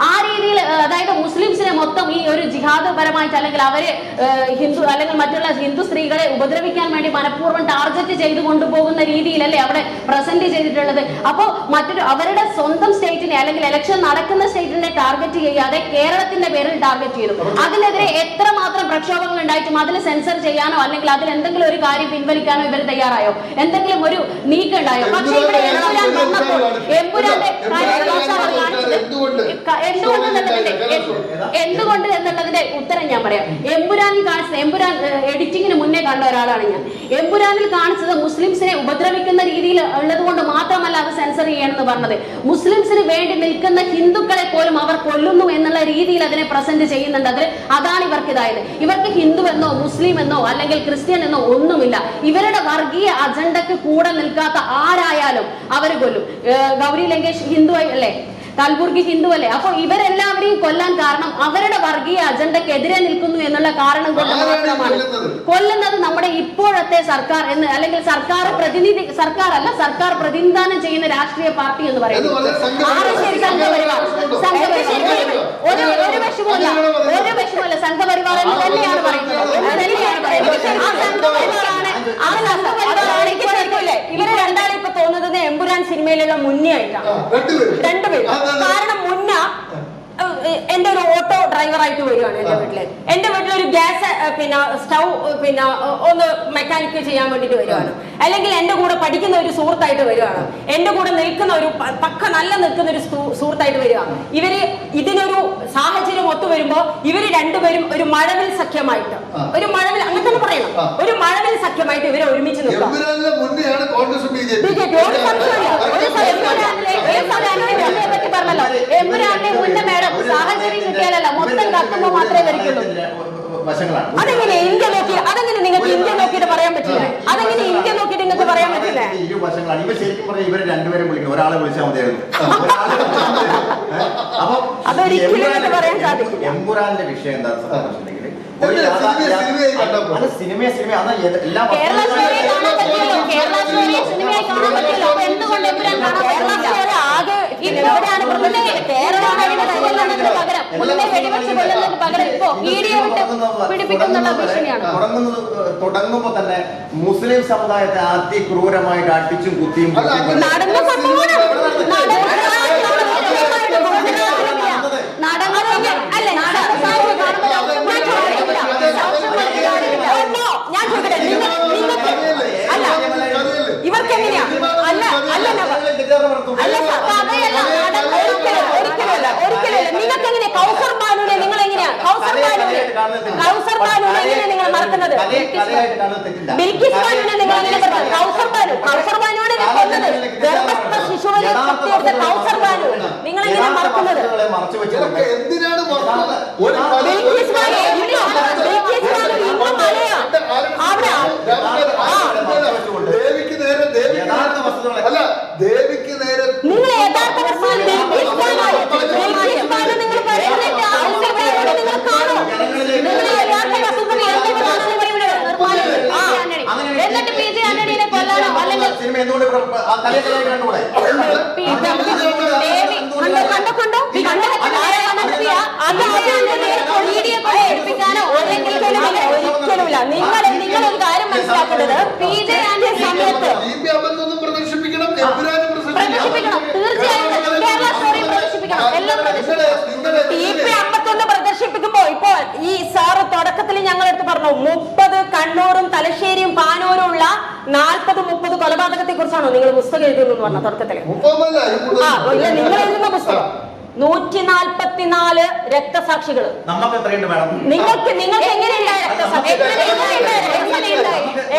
ആ രീതിയിൽ അതായത് മുസ്ലിംസിനെ മൊത്തം ഈ ഒരു ജിഹാദ് പരമായിട്ട് അല്ലെങ്കിൽ അവരെ ഹിന്ദു അല്ലെങ്കിൽ മറ്റുള്ള ഹിന്ദു സ്ത്രീകളെ ഉപദ്രവിക്കാൻ വേണ്ടി മനഃപൂർവ്വം ടാർഗറ്റ് ചെയ്ത് കൊണ്ടുപോകുന്ന രീതിയിലല്ലേ അവിടെ പ്രസന്റ് ചെയ്തിട്ടുള്ളത്. അപ്പോൾ അവരുടെ സ്വന്തം സ്റ്റേറ്റിനെ അല്ലെങ്കിൽ ഇലക്ഷൻ നടക്കുന്ന സ്റ്റേറ്റിനെ ടാർഗറ്റ് ചെയ്യാതെ കേരളത്തിന്റെ പേരിൽ ടാർഗറ്റ് ചെയ്തു. അതിനെതിരെ എത്രമാത്രം പ്രക്ഷോഭങ്ങൾ ഉണ്ടായിട്ടും അതിൽ സെൻസർ ചെയ്യാനോ അല്ലെങ്കിൽ അതിൽ എന്തെങ്കിലും ഒരു കാര്യം പിൻവലിക്കാനോ ഇവർ തയ്യാറായോ? എന്തെങ്കിലും ഒരു നീക്കം ഉണ്ടായോ? പക്ഷേ ഇവിടെ എമ്പുരാൻ വന്നപ്പോൾ എമ്പുരാന്റെ എന്തുകൊണ്ട് എന്നുള്ളതിന്റെ ഉത്തരം ഞാൻ പറയാം. എമ്പുരാനിൽ കാണിച്ചത്, എമ്പുരാൻ എഡിറ്റിങ്ങിന് മുന്നേ കണ്ട ഒരാളാണ് ഞാൻ. എമ്പുരാനിൽ കാണിച്ചത് മുസ്ലിംസിനെ ഉപദ്രവിക്കുന്ന രീതിയിൽ ഉള്ളത് കൊണ്ട് മാത്രമല്ല അത് സെൻസർ ചെയ്യണമെന്ന് പറഞ്ഞത്, മുസ്ലിംസിന് വേണ്ടി നിൽക്കുന്ന ഹിന്ദുക്കളെ പോലും അവർ കൊല്ലുന്നു എന്നുള്ള രീതിയിൽ അതിനെ പ്രസന്റ് ചെയ്യുന്നുണ്ട്. അതാണ് ഇവർക്ക് ഇതായത്. ഇവർക്ക് ഹിന്ദു എന്നോ മുസ്ലിം എന്നോ അല്ലെങ്കിൽ ക്രിസ്ത്യൻ എന്നോ ഒന്നുമില്ല. ഇവരുടെ വർഗീയ അജണ്ടക്ക് കൂടെ നിൽക്കാത്ത ആരായാലും അവർ കൊല്ലും. ഗൗരി ലങ്കേഷ് ഹിന്ദു അല്ലേ, കൽബുർഗി ഹിന്ദു അല്ലേ? അപ്പൊ ഇവരെല്ലാവരെയും കൊല്ലാൻ കാരണം അവരുടെ വർഗീയ അജണ്ടക്കെതിരെ നിൽക്കുന്നു എന്നുള്ള കാരണം കൊണ്ട് മാത്രമാണ്. കൊല്ലുന്നത് നമ്മുടെ ഇപ്പോഴത്തെ സർക്കാർ എന്ന് അല്ലെങ്കിൽ സർക്കാർ പ്രതിനിധാനം ചെയ്യുന്ന രാഷ്ട്രീയ പാർട്ടി എന്ന് പറയുന്നത് ഒരു വിഷമല്ല സംഘപരിവാർ എന്ന് തന്നെയാണ് പറയുന്നത്. ഇവര് രണ്ടാളും ഇപ്പൊ തോന്നുന്നത് എമ്പുരാൻ സിനിമയിലുള്ള മുന്നയായിട്ടാണ് രണ്ടുപേരും. കാരണം മുന്ന എന്റെ ഒരു ഓട്ടോ ഡ്രൈവറായിട്ട് വരികയാണ് എന്റെ വീട്ടിലൊരു ഗ്യാസ് സ്റ്റൗ ഒന്ന് മെക്കാനിക്ക് ചെയ്യാൻ വേണ്ടിട്ട് വരികയാണ്, അല്ലെങ്കിൽ എന്റെ കൂടെ പഠിക്കുന്ന ഒരു സുഹൃത്തായിട്ട് വരികയാണ്, എന്റെ കൂടെ നിൽക്കുന്ന ഒരു നിൽക്കുന്ന ഒരു സുഹൃത്തായിട്ട് വരിക. ഇവര് ഇതിനൊരു സാഹചര്യം ഒത്തു വരുമ്പോ ഇവര് രണ്ടുപേരും ഒരു മഴവിൽ സഖ്യമായിട്ട് അങ്ങനെ തന്നെ പറയണം, ഒരു മഴവിൽ സഖ്യമായിട്ട് ഇവരെ ഒരുമിച്ച് നിൽക്കാം. പറഞ്ഞല്ലോ എമ്പുരാന്റെ മുന്നേ മേഡം സാഹചര്യം കിട്ടിയാലല്ല മൊത്തം കത്തുമ്പോ മാത്രമേ വരിക്കുള്ളൂ. അതെങ്ങനെ ഇന്ത്യ നോക്കി, അതെങ്ങനെ നിങ്ങൾക്ക് ഇന്ത്യ നോക്കിയിട്ട് പറയാൻ പറ്റില്ല? അതെങ്ങനെ ഇന്ത്യ നോക്കിയിട്ട് നിങ്ങൾക്ക് പറയാൻ പറ്റില്ല? അതൊരിക്കലും പറയാൻ സാധിക്കില്ല. എമ്പുരാന്റെ വിഷയം എന്താ തുടങ്ങുമ്പോ തന്നെ മുസ്ലിം സമുദായത്തെ അതിക്രൂരമായിട്ട് അടിച്ചും കുത്തിയും ഇവർക്ക് എങ്ങനെയാ നിങ്ങൾക്ക് എങ്ങനെയാ കൗസർ ബാനുവിനെ നിങ്ങൾ എങ്ങനെയാ കൗസർ ബാനുവിനെ നിങ്ങൾ മറക്കുന്നത്? ബിൽക്കിസ് ബാനുവിനെ നിങ്ങൾ എങ്ങനെ മറക്കുന്നത്? കൗസർ ബാനുവിനെ കൊന്നത് ഗർഭസ്ഥ ശിശുവിനെ കുത്തിയെടുത്ത കൗസർ ബാനു നിങ്ങൾ എങ്ങനെ മറക്കുന്നത്? എന്തിനാണ് ദേവിക്ക് നേരെ നിങ്ങൾ യഥാർത്ഥ നിങ്ങൾ പറയുന്നത് നിങ്ങൾ കാണും. എന്നിട്ട് പി ജെ ആന്റണിയെ കൊല്ലാനോ അല്ലെങ്കിൽ ഒരിക്കലുമില്ല. നിങ്ങളൊരു കാര്യം മനസ്സിലാക്കേണ്ടത് പി ജെ ആന്റണി സമയത്ത് പ്രദർശിപ്പിക്കണം, തീർച്ചയായും കേരള സ്റ്റോറി പ്രദർശിപ്പിക്കണം, എല്ലാം TP51 പ്രദർശിപ്പിക്കുമ്പോ ഇപ്പോ ഈ സാറ് തുടക്കത്തിൽ ഞങ്ങളെടുത്ത് പറഞ്ഞു 30 കണ്ണൂരും തലശ്ശേരിയും പാനൂരും ഉള്ള 40-30 കൊലപാതകത്തെ കുറിച്ചാണോ നിങ്ങൾ പുസ്തകം എഴുതുന്നു പറഞ്ഞ തുടക്കത്തില്? ഇല്ല, നിങ്ങൾ എഴുതുന്ന പുസ്തകം 144 രക്തസാക്ഷികൾ. നിങ്ങൾക്ക് എങ്ങനെയുണ്ടായ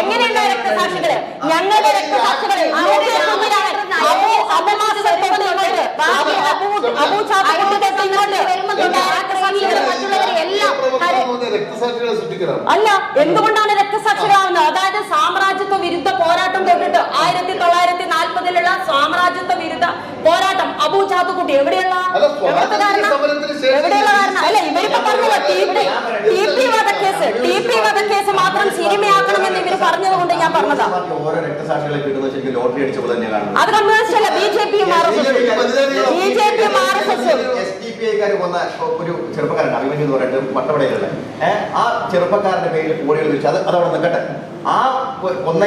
എങ്ങനെയുണ്ടായ രക്തസാക്ഷികള്? ഞങ്ങളുടെ രക്തസാക്ഷികള് അല്ല, എന്തുകൊണ്ടാണ് രക്തസാക്ഷികളാവുന്നത്? അതായത് സാമ്രാജ്യത്വ വിരുദ്ധ പോരാട്ടം തൊട്ടിട്ട് 1940-ലുള്ള സാമ്രാജ്യത്വ വിരുദ്ധ പോരാട്ടം അബൂ ചാത്തുക്കുട്ടി എവിടെയുള്ള കാരണം അല്ല ഇവരിപ്പോ പറഞ്ഞത് TP വധക്കേസ് മാത്രം സിനിമയാക്കണമെന്ന് ഇവര് പറഞ്ഞത് കൊണ്ട് ഞാൻ പറഞ്ഞതാ. അത് കമ്മ്യൂണിസ്റ്റ് അല്ല, BJP SDPIക്കാർ കൊന്ന ഒരു ചെറുപ്പക്കാരൻ അഭിമന്യു എന്ന് പറഞ്ഞിട്ട് വട്ടവടയിലുള്ള ആ ചെറുപ്പക്കാരന്റെ പേരിൽ കോടികൾ വെച്ച് അതവിടെ നിൽക്കട്ടെ. ആ കൊന്ന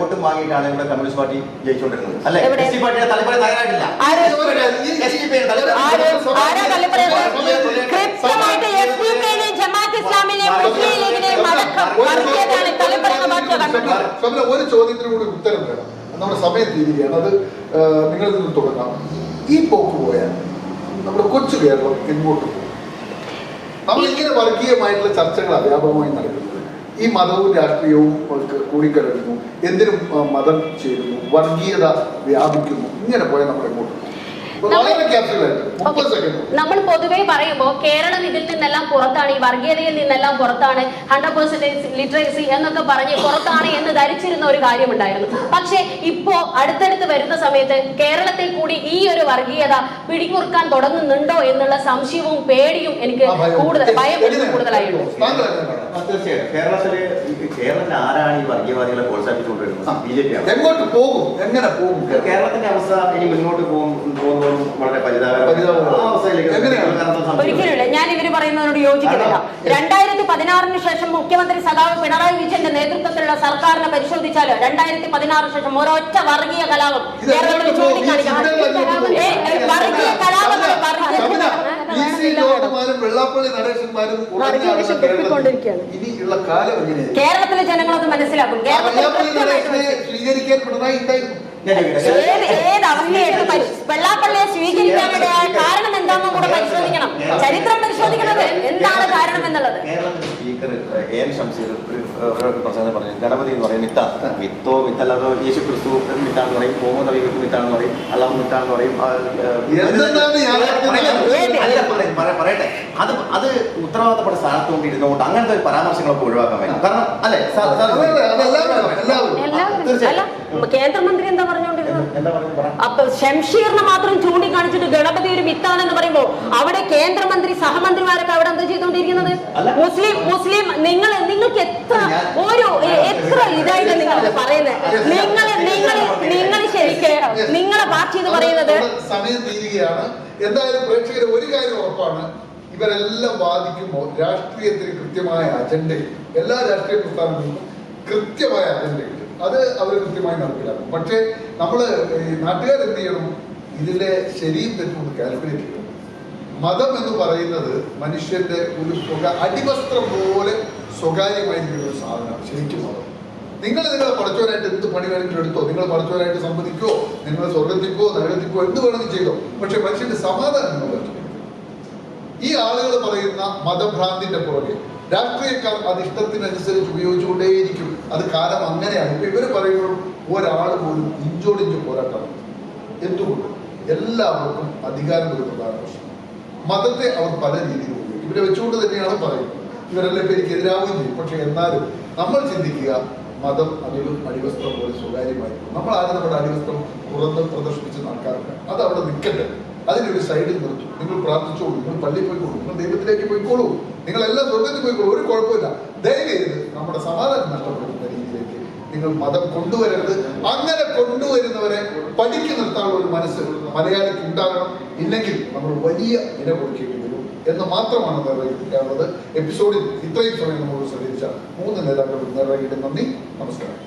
വോട്ടും വാങ്ങിയിട്ടാണ് ഇവിടെ കമ്മ്യൂണിസ്റ്റ് പാർട്ടി ജയിച്ചുകൊണ്ടിരുന്നത് അല്ലെ? SC പാർട്ടിയുടെ തലമുറ തയ്യാറായിട്ടില്ല. ഒരു ചോദ്യത്തിന് കൂടി ഉത്തരം വേണം. നമ്മുടെ സമയം തീരുകയാണ്. അത് നിങ്ങൾ നിന്ന് തുടങ്ങാം. ഈ പോക്ക് പോയാൽ നമ്മുടെ കൊച്ചു കേരളം എങ്ങോട്ട് പോകും? നമ്മൾ ഇങ്ങനെ വർഗീയമായിട്ടുള്ള ചർച്ചകളാണ് വ്യാപകമായി നടക്കുന്നത്. ഈ മതവും രാഷ്ട്രീയവും കൂടിക്കലരുന്നു, എന്തിനും മതം ചേരുന്നു, വർഗീയത വ്യാപിക്കുന്നു. ഇങ്ങനെ പോയാൽ നമ്മൾ എങ്ങോട്ട് പോകും? നമ്മൾ പൊതുവേ പറയുമ്പോൾ കേരളം ഇതിൽ നിന്നെല്ലാം പുറത്താണ്, ഈ വർഗീയതയിൽ നിന്നെല്ലാം പുറത്താണ്, 100% ലിറ്ററസി എന്നൊക്കെ പറഞ്ഞ് പുറത്താണ് എന്ന് ധരിച്ചിരുന്ന ഒരു കാര്യമുണ്ടായിരുന്നു. പക്ഷെ ഇപ്പോ അടുത്തടുത്ത് വരുന്ന സമയത്ത് കേരളത്തിൽ കൂടി ഈ ഒരു വർഗീയത പിടിമുറുക്കാൻ തുടങ്ങുന്നുണ്ടോ എന്നുള്ള സംശയവും പേടിയും എനിക്ക് ഭയം കൂടുതലായിരുന്നു. കേരളത്തിൽ ആരാണ് ഈ വർഗീയവാദികളെ പ്രോത്സാഹിപ്പിച്ചുകൊണ്ടിരുന്നത്? BJP ആണ്. എങ്ങോട്ട് പോകും? എങ്ങനെ പോകും? കേരളത്തിന്റെ അവസ്ഥ ഇനി മുന്നോട്ട് പോകുന്നതോറും വളരെ ഒരിക്കലുമില്ല. ഞാൻ ഇവര് പറയുന്നതിനോട് യോജിക്കുന്നില്ല. 2016 ശേഷം മുഖ്യമന്ത്രി സഖാവ് പിണറായി വിജയന്റെ നേതൃത്വത്തിലുള്ള സർക്കാരിനെ പരിശോധിച്ചാലോ 2016 ശേഷം ഒരൊറ്റ വർഗീയ കലാപം കേരളത്തിൽ ചൂണ്ടിക്കാണിക്കാം. വർഗീയ കലാപങ്ങൾ കേരളത്തിലെ ജനങ്ങളത് മനസ്സിലാക്കും. ഏത് അവസ്ഥയായിട്ട് വെള്ളാപ്പള്ളിയെ സ്വീകരിക്കാനിടയായ കാരണം എന്താണെന്നും കൂടെ പരിശോധിക്കണം. ചരിത്രം പരിശോധിക്കുന്നത് എന്താണ് കാരണം എന്നുള്ളത്. കേരളത്തിലെ സ്പീക്കർ AN ഷംസീർ പറഞ്ഞു, ഗണപതി എന്ന് പറയും മിത്താണ്, മിത്തോ മിത്തല്ലാതെ യേശു ക്രിസ്തു മിത്താന്ന് പറയും, മുഹമ്മദ് നബി മിത്താന്ന് പറയും, അള്ളാഹു മിത്താന്ന് പറയും. പറയട്ടെ, അത് ഉത്തരവാദിത്തപ്പെട്ട സ്ഥാനത്ത് കൊണ്ടിരുന്നുകൊണ്ട് അങ്ങനത്തെ ഒരു പരാമർശങ്ങളൊക്കെ ഒഴിവാക്കാൻ പറ്റും. കാരണം അല്ലെ കേന്ദ്രമന്ത്രി എന്താ പറഞ്ഞുകൊണ്ടിരുന്നത്? അപ്പൊ ഷംഷീറിനെ മാത്രം ചൂണ്ടിക്കാണിച്ചിട്ട് ഗണപതി ഒരു മിത്താണെന്ന് പറയുമ്പോ അവിടെ കേന്ദ്രമന്ത്രി സഹമന്ത്രിമാരൊക്കെ അവിടെ എന്താ ചെയ്തുകൊണ്ടിരിക്കുന്നത്? മുസ്ലിം നിങ്ങൾക്ക് എത്ര ഇതായിട്ട് നിങ്ങൾ പറയുന്നത്? നിങ്ങൾ ശരിക്കും നിങ്ങളെ പാർട്ടി എന്ന് പറയുന്നത്. സമയം തീരുകയാണ്. എന്തായാലും പ്രേക്ഷകരെ ഒരു കാര്യം ഉറപ്പാണ്, ഇവരെല്ലാം വാദിക്കുമ്പോൾ രാഷ്ട്രീയത്തിന് കൃത്യമായ അജണ്ടയും എല്ലാ രാഷ്ട്രീയ പ്രസ്ഥാനങ്ങൾക്കും കൃത്യമായ അജണ്ടയുണ്ട്. അത് അവർ കൃത്യമായി നടപ്പിലാക്കും. പക്ഷേ നമ്മള് നാട്ടുകാർ എന്ത് ചെയ്യണം? ഇതിലെ ശരിയും തെറ്റും കാൽക്കുലേറ്റ് ചെയ്യണം. മതം എന്ന് പറയുന്നത് മനുഷ്യന്റെ ഒരു അടിവസ്ത്രം പോലെ സ്വകാര്യമായിരിക്കുന്ന ഒരു സാധനമാണ് ശരിക്കും മതം. നിങ്ങളെ പഠിച്ചവരായിട്ട് എന്ത് പണി വേണമെങ്കിലും എടുത്തോ, നിങ്ങൾ പഠിച്ചവരായിട്ട് സംവദിക്കോ, നിങ്ങൾ സ്വർഗത്തിക്കോ നരകത്തിക്കോ എന്ത് വേണമെങ്കിൽ ചെയ്തോ, പക്ഷെ മനുഷ്യന്റെ സമാധാനം നിങ്ങൾ പറ്റും. ഈ ആളുകൾ പറയുന്ന മതഭ്രാന്തിന്റെ പുറകെ രാഷ്ട്രീയക്കാർ അത് ഇഷ്ടത്തിനനുസരിച്ച് ഉപയോഗിച്ചുകൊണ്ടേയിരിക്കും. അത് കാലം അങ്ങനെയാണ്. ഇപ്പൊ ഇവര് പറയുമ്പോഴും ഒരാൾ പോലും ഇഞ്ചോടിഞ്ച് പോരാട്ടം. എന്തുകൊണ്ട്? എല്ലാവർക്കും അധികാരം ഒരു പ്രധാന പ്രശ്നം. മതത്തെ അവർ പല രീതിയിൽ ഉപയോഗിക്കും. ഇവരെ വെച്ചുകൊണ്ട് തന്നെയാണ് പറയുന്നത്. ഇവരെല്ലാം ഇപ്പൊ എനിക്ക് എതിരാവുകയും ചെയ്യും. പക്ഷെ എന്നാലും നമ്മൾ ചിന്തിക്കുക, മതം അതൊരു അടിവസ്ത്രം പോലെ സ്വകാര്യമായിരിക്കും. നമ്മൾ ആരും നമ്മുടെ അടിവസ്ത്രം തുറന്ന് പ്രദർശിപ്പിച്ച് നടക്കാറില്ല. അത് അവിടെ നിൽക്കട്ടെ. അതിനൊരു സൈഡിൽ നിർത്തും. നിങ്ങൾ പ്രാർത്ഥിച്ചോളൂ, നിങ്ങൾ പള്ളിയിൽ പോയിക്കോളൂ, നിങ്ങൾ ദൈവത്തിലേക്ക് പോയിക്കോളൂ, നിങ്ങളെല്ലാം സ്വർഗത്തിൽ പോയിക്കോളൂ, ഒരു കുഴപ്പമില്ല. ദയവേത് നമ്മുടെ സമാധാനം നഷ്ടപ്പെടുന്ന രീതിയിലേക്ക് നിങ്ങൾ മതം കൊണ്ടുവരരുത്. അങ്ങനെ കൊണ്ടുവരുന്നവരെ പഠിക്ക് നിർത്താനുള്ള ഒരു മനസ്സ് മലയാളിക്ക് ഉണ്ടാകണം. ഇല്ലെങ്കിൽ നമ്മൾ വലിയ വില കൊടുക്കേണ്ടി വരും എന്ന് മാത്രമാണ് നിർവഹിക്കാനുള്ളത്. എപ്പിസോഡിൽ ഇത്രയും സമയം നമ്മളോട് ശ്രദ്ധിച്ച 3 നേതാക്കളും നിർവഹിക്കുന്ന നന്ദി, നമസ്കാരം.